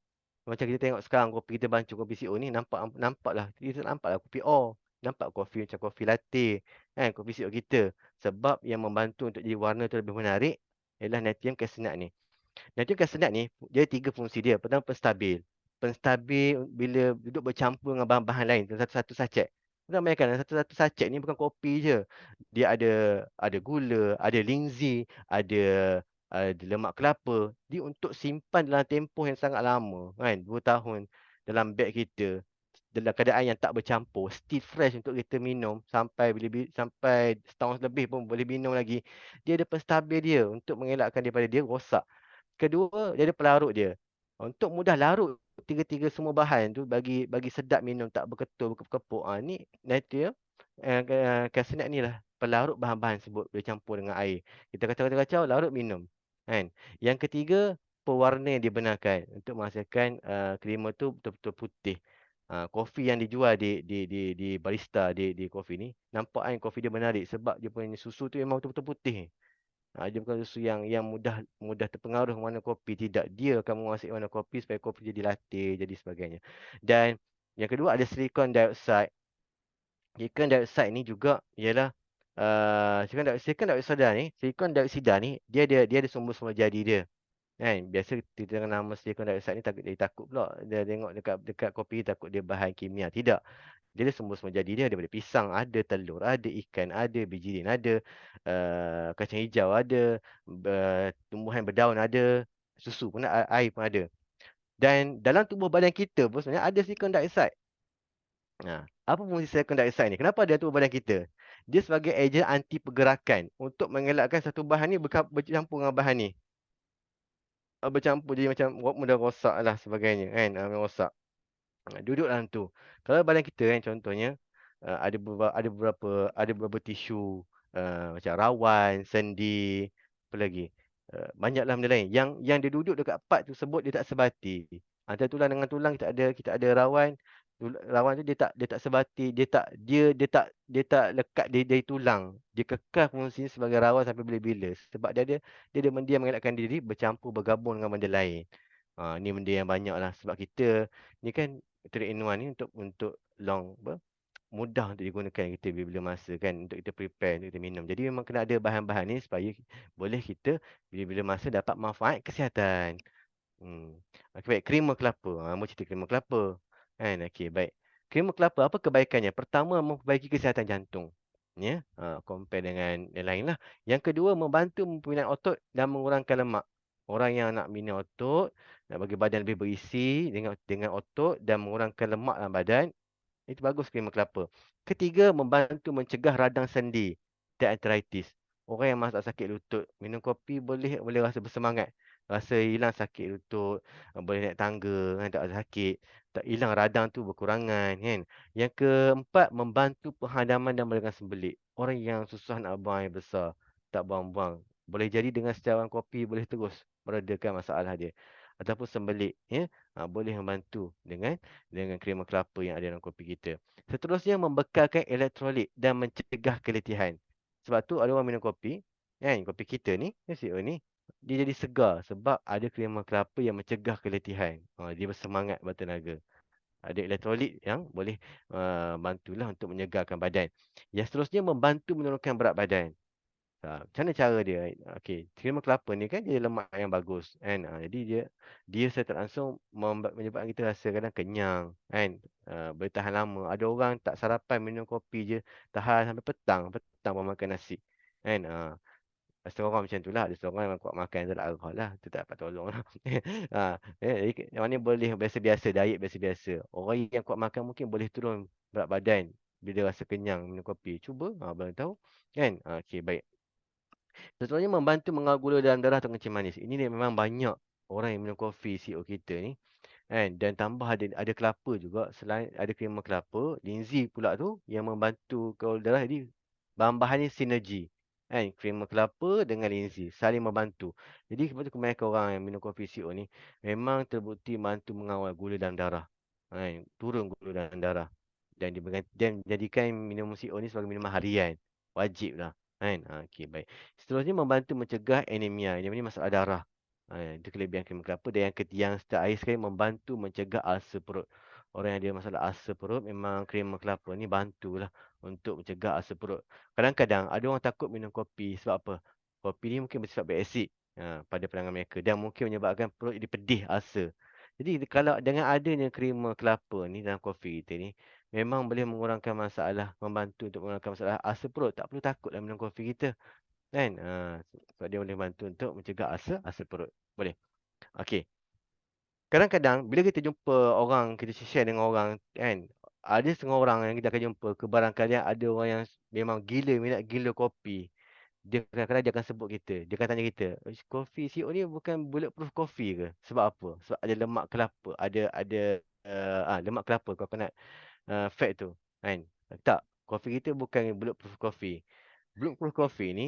Macam kita tengok sekarang kopi kita bancuh kopi CO ni nampaklah kita nampaklah kopi O. Nampak kopi macam kopi latte kan, kopi CO kita. Sebab yang membantu untuk jadi warna tu lebih menarik ialah natrium caseinate ni. Natrium caseinate ni dia 3 fungsi dia. Pertama, penstabil. Penstabil bila duduk bercampur dengan bahan-bahan lain dalam satu sachet. Korang bayangkan satu sachet ni bukan kopi je. Dia ada gula, ada linzi, ada lemak kelapa. Dia untuk simpan dalam tempoh yang sangat lama kan, 2 tahun dalam beg kita. Dalam keadaan yang tak bercampur, still fresh untuk kita minum sampai sampai setahun lebih pun boleh minum lagi. Dia ada penstabil dia untuk mengelakkan daripada dia rosak. Kedua, dia ada pelarut dia. Untuk mudah larut tiga-tiga semua bahan tu bagi sedap minum tak berketul berkepuk-kepuk. Ni dia Casenet ni lah pelarut bahan-bahan sebut boleh campur dengan air. Kita kacau-kacau larut minum. Kan? Yang ketiga, pewarna yang dibenarkan untuk menghasilkan creamer tu betul-betul putih. Kopi yang dijual di barista di kopi ni nampak kan kopi dia menarik sebab dia punya susu tu memang betul-betul putih. Dia bukan susu yang mudah mudah terpengaruh warna kopi, tidak. Dia akan menguasai warna kopi supaya kopi jadi latte, jadi sebagainya. Dan yang kedua ada silicon dioxide. Silicon dioxide ni juga ialah silicon dioksida ni dia ada sumber semula jadi dia. Kan? Biasa kita dengar nama silicon dioxide ni takut pula. Dia tengok dekat dekat kopi takut dia bahan kimia. Tidak. Dia ada sumber semua jadi dia daripada pisang, ada telur, ada ikan, ada biji ada kacang hijau, ada tumbuhan berdaun, ada susu pun ada, air pun ada. Dan dalam tubuh badan kita pun sebenarnya ada silicon dioxide. Apa fungsi silicon dioxide ni? Kenapa dia tubuh badan kita? Dia sebagai ejen anti pergerakan untuk mengelakkan satu bahan ni bercampur dengan bahan ni. Bercampur jadi macam mudah rosak lah sebagainya kan, rosak. Duduk dalam tu. Kalau badan kita kan contohnya ada beberapa tisu macam rawan, sendi, apa lagi? Banyaklah benda lain. Yang dia duduk dekat part tersebut dia tak sebati. Antara tulang dengan tulang kita ada rawan. Rawan tu dia tak sebati, dia tak lekat dari tulang. Dia kekal fungsinya sebagai rawan sampai bila-bila. Sebab dia ada benda yang mengelakkan diri bercampur bergabung dengan benda lain. Ni benda yang banyak lah sebab kita ni kan 3 in 1 ni untuk mudah untuk digunakan kita bila-bila masa kan untuk kita prepare untuk kita minum. Jadi memang kena ada bahan-bahan ni supaya boleh kita bila-bila masa dapat manfaat kesihatan. Okey baik, krema kelapa. Mau cerita krema kelapa. Kan? Okey baik. Krema kelapa apa kebaikannya? Pertama memperbaiki kesihatan jantung. Ya, compare dengan yang lain lah. Yang kedua membantu pembinaan otot dan mengurangkan lemak. Orang yang nak bina otot, nak bagi badan lebih berisi dengan otot dan mengurangkan lemak dalam badan, itu bagus krema kelapa. Ketiga, membantu mencegah radang sendi dan arthritis. Orang yang masalah sakit lutut, minum kopi boleh rasa bersemangat. Rasa hilang sakit lutut, boleh naik tangga, kan, tak ada sakit. Tak hilang radang tu berkurangan, kan. Yang keempat, membantu penghadaman dan meredakan sembelit. Orang yang susah nak buang air besar, tak buang-buang. Boleh jadi dengan secawan kopi boleh terus meredakan masalah dia. Ataupun sembelit, ya. Boleh membantu dengan krema kelapa yang ada dalam kopi kita. Seterusnya membekalkan elektrolit dan mencegah keletihan. Sebab tu ada orang minum kopi, kan? Kopi kita ni, CEO ni, dia jadi segar sebab ada krema kelapa yang mencegah keletihan. Dia bersemangat, bertenaga. Ada elektrolit yang boleh bantulah untuk menyegarkan badan. Yang seterusnya membantu menurunkan berat badan. Macam mana cara dia? Okey, krema kelapa ni kan dia lemak yang bagus kan. Jadi dia secara langsung menyebabkan kita rasa kadang kenyang kan. Boleh tahan lama. Ada orang tak sarapan minum kopi je tahan sampai petang, petang pun makan nasi. Kan? Setengah orang macam tu lah. Ada setengah orang yang kuat makan tak ada alkohol lah. Itu tak dapat tolong lah. Jadi yang mana boleh biasa-biasa, diet biasa-biasa. Orang yang kuat makan mungkin boleh turun berat badan bila rasa kenyang minum kopi. Cuba, belum tahu. Kan? Okey, baik. Seterusnya membantu mengawal gula dalam darah atau kencing manis. Ini dia memang banyak orang yang minum kopi CEO kita ni. Kan? Dan tambah ada kelapa juga. Selain ada krema kelapa, linzi pula tu yang membantu gula darah. Jadi bahan-bahan ni sinergi. Kan? Krema kelapa dengan linzi saling membantu. Jadi sebab tu kebanyakan orang yang minum kopi CEO ni memang terbukti bantu mengawal gula dalam darah. Kan? Turun gula dalam darah. Dan jadikan minum CEO ni sebagai minuman harian. Wajib lah. Kan? Okey, baik. Seterusnya membantu mencegah anemia. Anemia ni masalah darah. Itu kelebihan krema kelapa. Dan yang terakhir sekali membantu mencegah ulcer perut. Orang yang ada masalah ulcer perut memang krema kelapa ni bantulah untuk mencegah ulcer perut. Kadang-kadang ada orang takut minum kopi sebab apa? Kopi ni mungkin bersifat berasid pada pandangan mereka dan mungkin menyebabkan perut jadi pedih ulcer. Jadi kalau dengan adanya krema kelapa ni dalam kopi kita ni memang boleh mengurangkan masalah, membantu untuk mengurangkan masalah asam perut. Tak perlu takutlah minum kopi kita, kan? Sebab dia boleh bantu untuk mencegah asam perut. Boleh. Okey. Kadang-kadang bila kita jumpa orang, kita share dengan orang, kan, ada setengah orang yang kita akan jumpa, kebarangkalian ada orang yang memang gila, minat gila kopi. Dia kadang-kadang dia akan sebut kita, dia akan tanya kita, Kopi CEO ni bukan bulletproof coffee ke? Sebab apa? Sebab ada lemak kelapa, ada lemak kelapa, coconut fat tu, kan? Tak, kopi kita bukan bulletproof coffee. Bulletproof coffee ni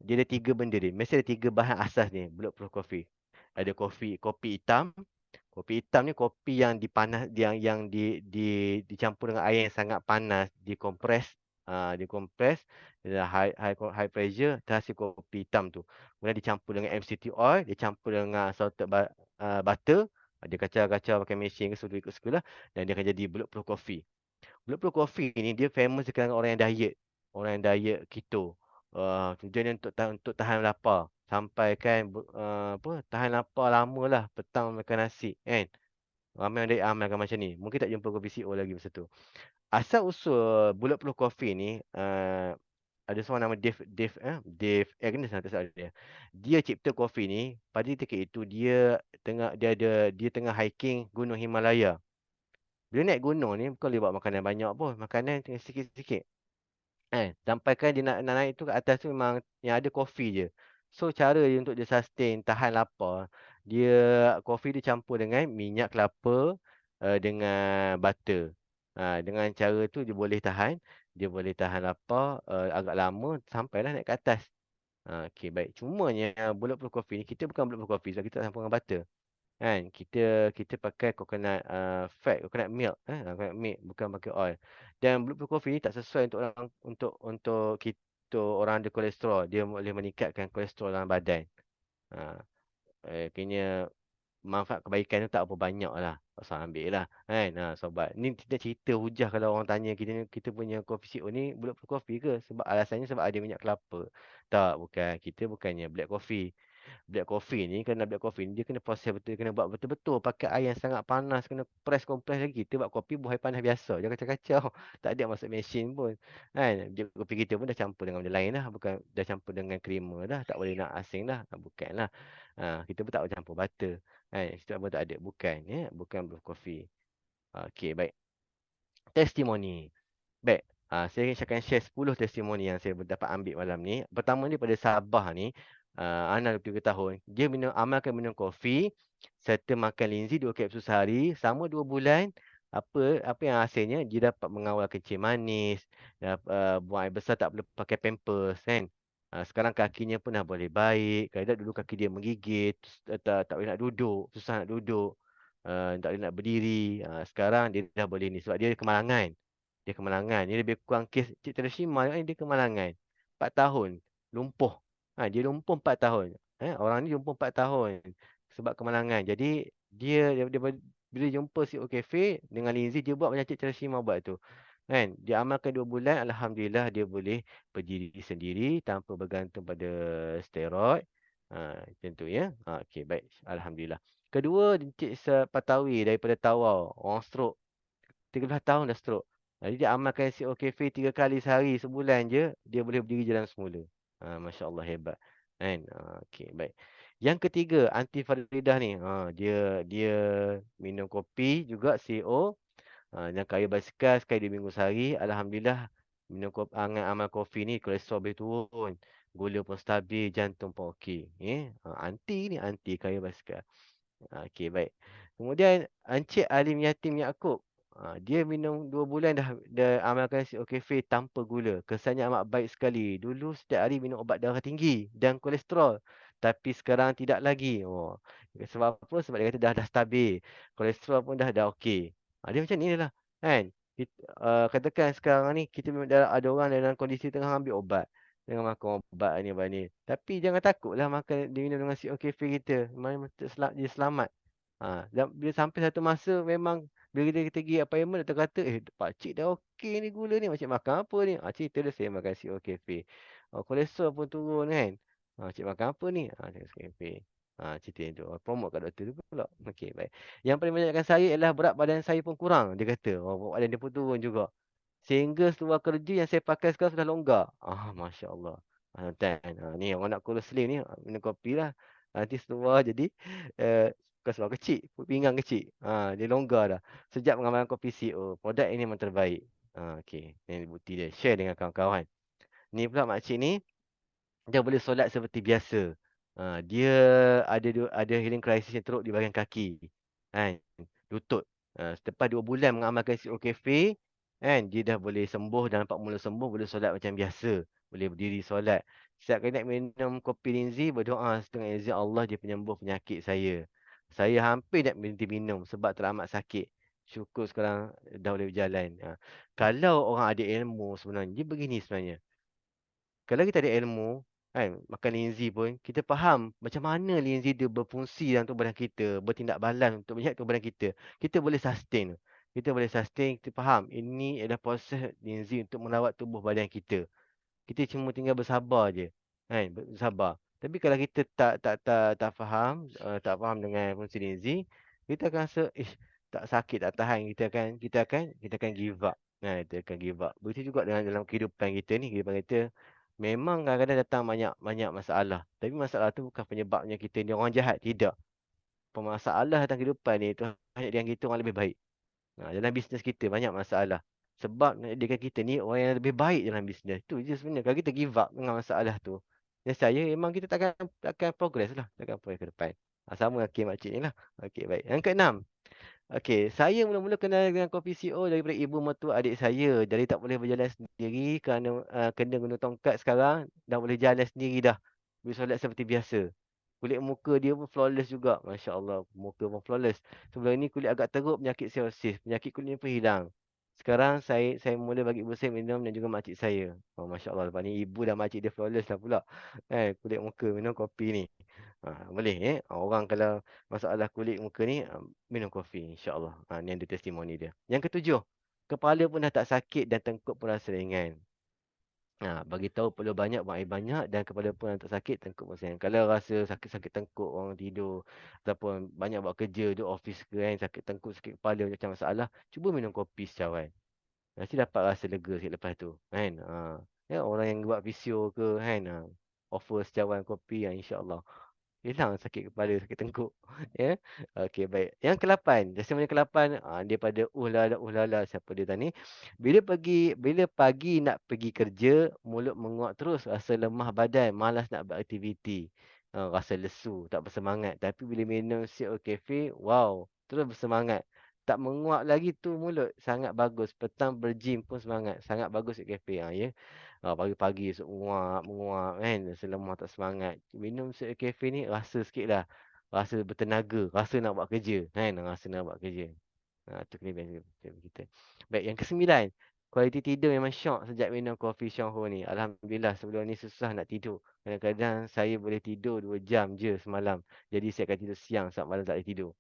dia ada 3 benda dia. Mesti ada 3 bahan asas ni bulletproof coffee. Ada kopi hitam. Kopi hitam ni kopi yang dipanas, yang dicampur dengan air yang sangat panas, dikompres, dikompres, high pressure, terhasil kopi hitam tu. Kemudian dicampur dengan MCT oil, dicampur dengan butter, dia kacau-kacau pakai mesin ke sudu ikut suka lah, dan dia akan jadi bulletproof coffee. Bulletproof coffee ni dia famous di kalangan orang yang diet. Orang yang diet keto. Tujuannya untuk tahan lapar. Sampai kan tahan lapar lama lah. Petang makan nasi, kan. Ramai yang diet amalkan macam ni. Mungkin tak jumpa kopi CO lagi masa tu. Asal usul Bulletproof coffee ni, ada seorang nama Dave Agnes tak salah dia. Dia cipta kopi ni pada ketika itu dia tengah hiking Gunung Himalaya. Bila naik gunung ni bukan boleh bawa makanan banyak pun. Makanan tinggal sikit-sikit. Sampai kan dia nak naik tu ke atas tu memang yang ada kopi je. So cara dia untuk dia sustain, tahan lapar, dia kopi dia campur dengan minyak kelapa, dengan butter. Dengan cara tu dia boleh tahan lapar agak lama sampailah naik ke atas. Okey, baik. Cumanya bulletproof coffee ni kita bukan bulletproof coffee sebab kita tak campur dengan butter. Kan, kita pakai coconut milk, coconut milk, bukan pakai oil. Dan bulletproof coffee ni tak sesuai untuk orang, untuk kita orang ada kolesterol. Dia boleh meningkatkan kolesterol dalam badan. Ha, kena manfaat kebaikan tu tak apa banyak lah. Tak usah ambil lah, kan. Sobat, ni kita cerita hujah kalau orang tanya kita punya kopi CO ni bulletproof coffee ke? Sebab alasannya sebab ada minyak kelapa. Tak, bukan. Kita bukannya black coffee. Black coffee ni, kena black coffee ni dia kena proses betul, kena buat betul-betul pakai air yang sangat panas, kena kompres lagi. Kita buat kopi buah air panas biasa, jangan kacau-kacau. Tak ada masuk mesin pun. Kan? Dia, kopi kita pun dah campur dengan benda lain dah, bukan dah campur dengan creamer dah, tak boleh nak asing dah. Bukanlah. Kita pun tak boleh campur butter. Kan? Kita pun tak ada, bukan ya, bukan black coffee. Okey, baik. Testimoni. Baik, saya akan share 10 testimoni yang saya dapat ambil malam ni. Pertama ni pada Sabah ni, anak 23 tahun. Dia amalkan minum kopi serta makan linzi 2 kapsul sehari selama 2 bulan. Apa yang hasilnya dia dapat mengawal kencing manis, buang air besar, tak perlu pakai pampers, kan. Sekarang kakinya pun dah boleh baik. Kadang dulu kaki dia menggigit, tak boleh nak duduk, susah nak duduk, tak boleh nak berdiri. Sekarang dia dah boleh ni sebab dia kemalangan. Dia kemalangan. Dia lebih kurang kes Cik Terashima ni dia kemalangan. 4 tahun. Lumpuh. Dia lumpuh 4 tahun. Orang ni lumpuh 4 tahun. Sebab kemalangan. Jadi bila jumpa si Cafe dengan Lindsay, dia buat macam Cik Terashima buat tu. Kan? Dia amalkan 2 bulan. Alhamdulillah dia boleh berdiri sendiri tanpa bergantung pada steroid. Macam tu ya. Okey, baik. Alhamdulillah. Kedua, Encik Patawi daripada Tawau. Orang stroke. 13 tahun dah stroke. Jadi dia amalkan CO Cafe 3 kali sehari sebulan je, dia boleh berdiri jalan semula. Masya Allah, hebat. Kan? Okey, baik. Yang ketiga, Aunty Faridah ni, dia dia minum kopi juga CO, dan kayu basikal sekali 2 minggu sehari. Alhamdulillah, minum kopi, amal kopi ni kolesterol boleh turun, gula pun stabil, jantung pun okey. Aunty ni, Aunty kayu basikal. Okey, baik. Kemudian Encik Alim Yatim Yaakob. Dia minum 2 bulan dah amalkan CO Cafe tanpa gula. Kesannya amat baik sekali. Dulu setiap hari minum ubat darah tinggi dan kolesterol. Tapi sekarang tidak lagi. Sebab apa? Sebab dia kata dah stabil. Kolesterol pun dah okey. Dia macam ni lah. Kan? Katakan sekarang ni kita memang ada orang dalam kondisi tengah ambil ubat. Tengah makan ubat ni. Tapi jangan takutlah makan diminum dengan CO Cafe kita. Dia selamat. Dan bila sampai satu masa memang bila kita pergi appointment, doktor kata, pakcik dah okey ni gula ni. Makcik makan apa ni? Cerita dia, saya makan CO Cafe. Kolesterol pun turun, kan. Cik makan apa ni? CO Cafe. Cerita yang tu. Promote kat doktor tu pula. Okey, baik. Yang paling menyedihkan saya ialah berat badan saya pun kurang, dia kata. Berat badan dia pun turun juga. Sehingga seluar kerja yang saya pakai sekarang sudah longgar. Masya Allah. Tuan, ni orang nak kurus slim ni, minum kopi lah. Nanti seluar jadi, bukan seluar kecil, pinggang kecil. Dia longgar dah. Sejak pengamalan kopi CEO, produk ini memang terbaik. Okey, ini bukti dia. Share dengan kawan-kawan. Ni pula makcik ni, dia boleh solat seperti biasa. Dia ada healing crisis yang teruk di bahagian kaki. Kan? Lutut. Selepas 2 bulan mengamalkan CO Cafe, kan, dia dah boleh sembuh dan nampak mula sembuh, boleh solat macam biasa. Boleh berdiri solat. Setiap kali nak minum kopi Linzi, berdoa dengan izin Allah dia penyembuh penyakit saya. Saya hampir nak berhenti minum sebab teramat sakit. Syukur sekarang dah boleh berjalan. Kalau orang ada ilmu sebenarnya, dia begini sebenarnya. Kalau kita ada ilmu, kan, makan linzi pun, kita faham macam mana linzi dia berfungsi dalam tubuh badan kita, bertindak balan untuk menyihat tubuh badan kita. Kita boleh sustain. Kita boleh sustain, kita faham ini adalah proses linzi untuk merawat tubuh badan kita. Kita cuma tinggal bersabar je. Kan? Bersabar. Tapi kalau kita tak faham, tak faham dengan fungsi linzi, kita akan rasa, tak sakit, tak tahan. Kita akan give up. Kita akan give up. Begitu juga dengan dalam kehidupan kita ni, kehidupan kita memang kadang-kadang datang banyak banyak masalah. Tapi masalah tu bukan penyebabnya kita ni orang jahat, tidak. Pemasalah datang kehidupan ni tu hanya dengan kita orang lebih baik. Dalam bisnes kita banyak masalah. Sebab nak jadikan kita ni orang yang lebih baik dalam bisnes. Tu je sebenarnya. Kalau kita give up dengan masalah tu, saya memang kita takkan progress lah. Takkan progress ke depan. Sama dengan makcik ni lah. Okey, baik. Yang keenam. Okey, saya mula-mula kenal dengan Kopi CO daripada ibu mertua adik saya. Jadi tak boleh berjalan sendiri kerana kena guna tongkat sekarang. Dah boleh jalan sendiri dah. Boleh solat seperti biasa. Kulit muka dia pun flawless juga. Masya Allah, muka pun flawless. Sebelum ini kulit agak teruk, penyakit psoriasis. Penyakit kulit ni pun hilang. Sekarang saya mula bagi ibu saya minum dan juga makcik saya. Masya Allah, lepas ni ibu dan makcik dia flawless lah pula. Kulit muka minum kopi ni. Boleh orang kalau masalah kulit muka ni minum kopi insya-Allah. Ni ada testimoni dia. Yang ketujuh, kepala pun dah tak sakit dan tengkuk pun rasa ringan. Bagi tahu perlu banyak buang air banyak dan kepala pun dah tak sakit, tengkuk pun ringan. Kalau rasa sakit-sakit tengkuk orang tidur ataupun banyak buat kerja di office ke kan, sakit tengkuk, sakit kepala macam masalah, cuba minum kopi secawan. Nanti dapat rasa lega sikit lepas tu kan. Orang yang buat fisio ke kan, offer secawan kopi insya-Allah hilang sakit kepala, sakit tengkuk. Ya. Okey, baik. Yang ke-8, testimoni ke-8 daripada Uhlala, siapa dia tadi? Bila pagi nak pergi kerja, mulut menguap terus, rasa lemah badan, malas nak beraktiviti. Rasa lesu, tak bersemangat. Tapi bila minum CO Cafe, wow, terus bersemangat. Tak menguap lagi tu mulut, sangat bagus. Petang bergym pun semangat, sangat bagus CO Cafe. Ya. Pagi-pagi esok menguap kan, rasa lemah tak semangat. Minum kafe ni rasa sikit lah. Rasa bertenaga, rasa nak buat kerja kan, rasa nak buat kerja. Tu kelebihan kita. Baik, yang ke-9. Kualiti tidur memang syok sejak minum kopi Shangho ni. Alhamdulillah, sebelum ni susah nak tidur. Kadang-kadang saya boleh tidur 2 jam je semalam. Jadi saya akan tidur siang sebab malam tak boleh tidur.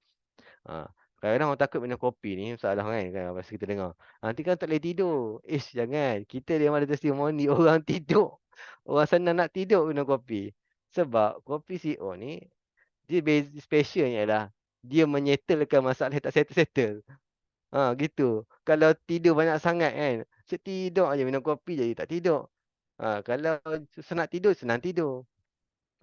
Kadang-kadang orang takut minum kopi ni salah kan masa kita dengar. Nanti kan tak boleh tidur. Jangan. Kita dia ada testimoni orang tidur. Orang senang nak tidur minum kopi. Sebab kopi CO ni dia specialnya ialah dia menyettlekan masalah yang tak settle-settle. Gitu. Kalau tidur banyak sangat kan, tidur aja minum kopi jadi tak tidur. Kalau susah nak tidur, senang tidur.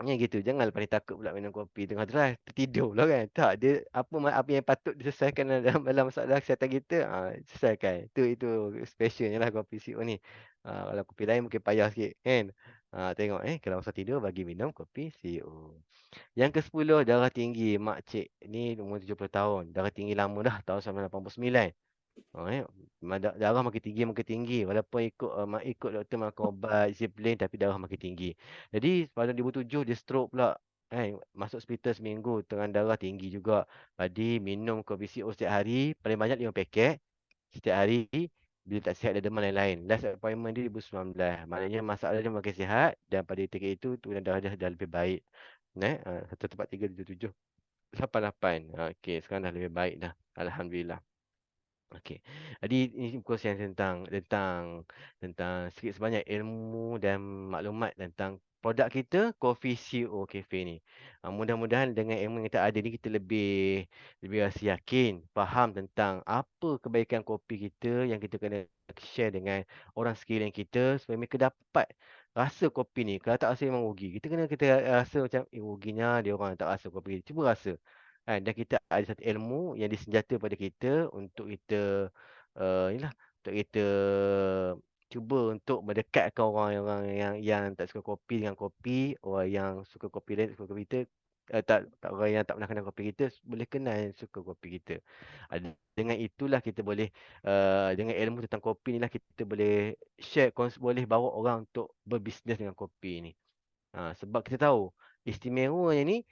Gitu. Jangan lepas ni takut pula minum kopi tengah drive, tertidur pula kan. Tak, dia apa yang patut diselesaikan dalam masalah kesihatan kita, selesaikan. Itu specialnya lah kopi CO ni. Kalau kopi lain mungkin payah sikit kan. Tengok kalau masa tidur bagi minum kopi CO. Yang ke-10, darah tinggi makcik ni umur 70 tahun. Darah tinggi lama dah tahun 1989. Darah makin tinggi walaupun ikut doktor makan ubat disiplin tapi darah makin tinggi. Jadi pada 2007 dia stroke pula. Masuk hospital seminggu dengan darah tinggi juga. Jadi minum kopi CO setiap hari, paling banyak 5 paket setiap hari. Bila tak sihat ada demam lain-lain. Last appointment dia 2019. Maknanya masalah dia makin sihat dan pada ketika itu turunan darah dia dah lebih baik. 143 77 88. Okey, sekarang dah lebih baik dah. Alhamdulillah. Okey. Jadi ini kongsian tentang sikit sebanyak ilmu dan maklumat tentang produk kita Coffee CO Cafe ni. Mudah-mudahan dengan ilmu yang kita ada ni kita lebih lebih rasa yakin, faham tentang apa kebaikan kopi kita yang kita kena share dengan orang sekeliling kita supaya mereka dapat rasa kopi ni. Kalau tak rasa memang rugi. Kita rasa macam ruginya dia orang tak rasa kopi kita. Cuba rasa. Dan kita ada satu ilmu yang disenjata pada kita untuk kita inilah untuk kita cuba untuk mendekatkan orang-orang yang tak suka kopi dengan kopi, orang yang suka kopi lain suka kopi kita, orang yang tak pernah kenal kopi kita boleh kenal yang suka kopi kita. Dengan itulah kita boleh dengan ilmu tentang kopi ni lah kita boleh share, boleh bawa orang untuk berbisnes dengan kopi ni. Sebab kita tahu istimewanya ni,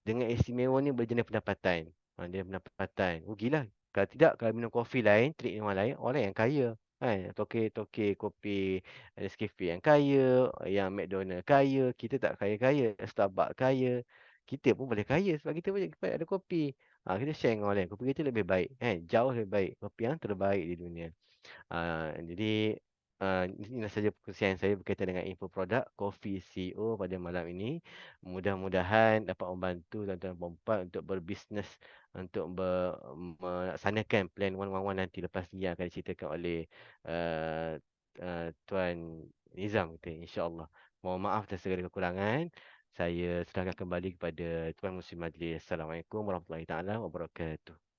dengan istimewa ni boleh jadi pendapatan. Dia pendapatan. Rugilah. Kalau tidak, kalau minum kopi lain, trik orang lain yang kaya. Toke kopi Nescafe yang kaya, yang McDonald kaya, kita tak kaya-kaya, Starbucks kaya. Kita pun boleh kaya sebab kita boleh ada kopi. Kita share dengan orang lain. Kopi kita lebih baik. Jauh lebih baik. Kopi yang terbaik di dunia. Jadi inilah saja perkongsian saya berkaitan dengan info produk Coffee CEO pada malam ini. Mudah-mudahan dapat membantu tuan-tuan dan puan untuk berbisnes, untuk melaksanakan plan 111 nanti lepas ni yang akan diceritakan oleh uh, Tuan Nizam kita, insya-Allah. Mohon maaf atas segala kekurangan. Saya serahkan kembali kepada Tuan Muslim Majlis. Assalamualaikum warahmatullahi taala wabarakatuh.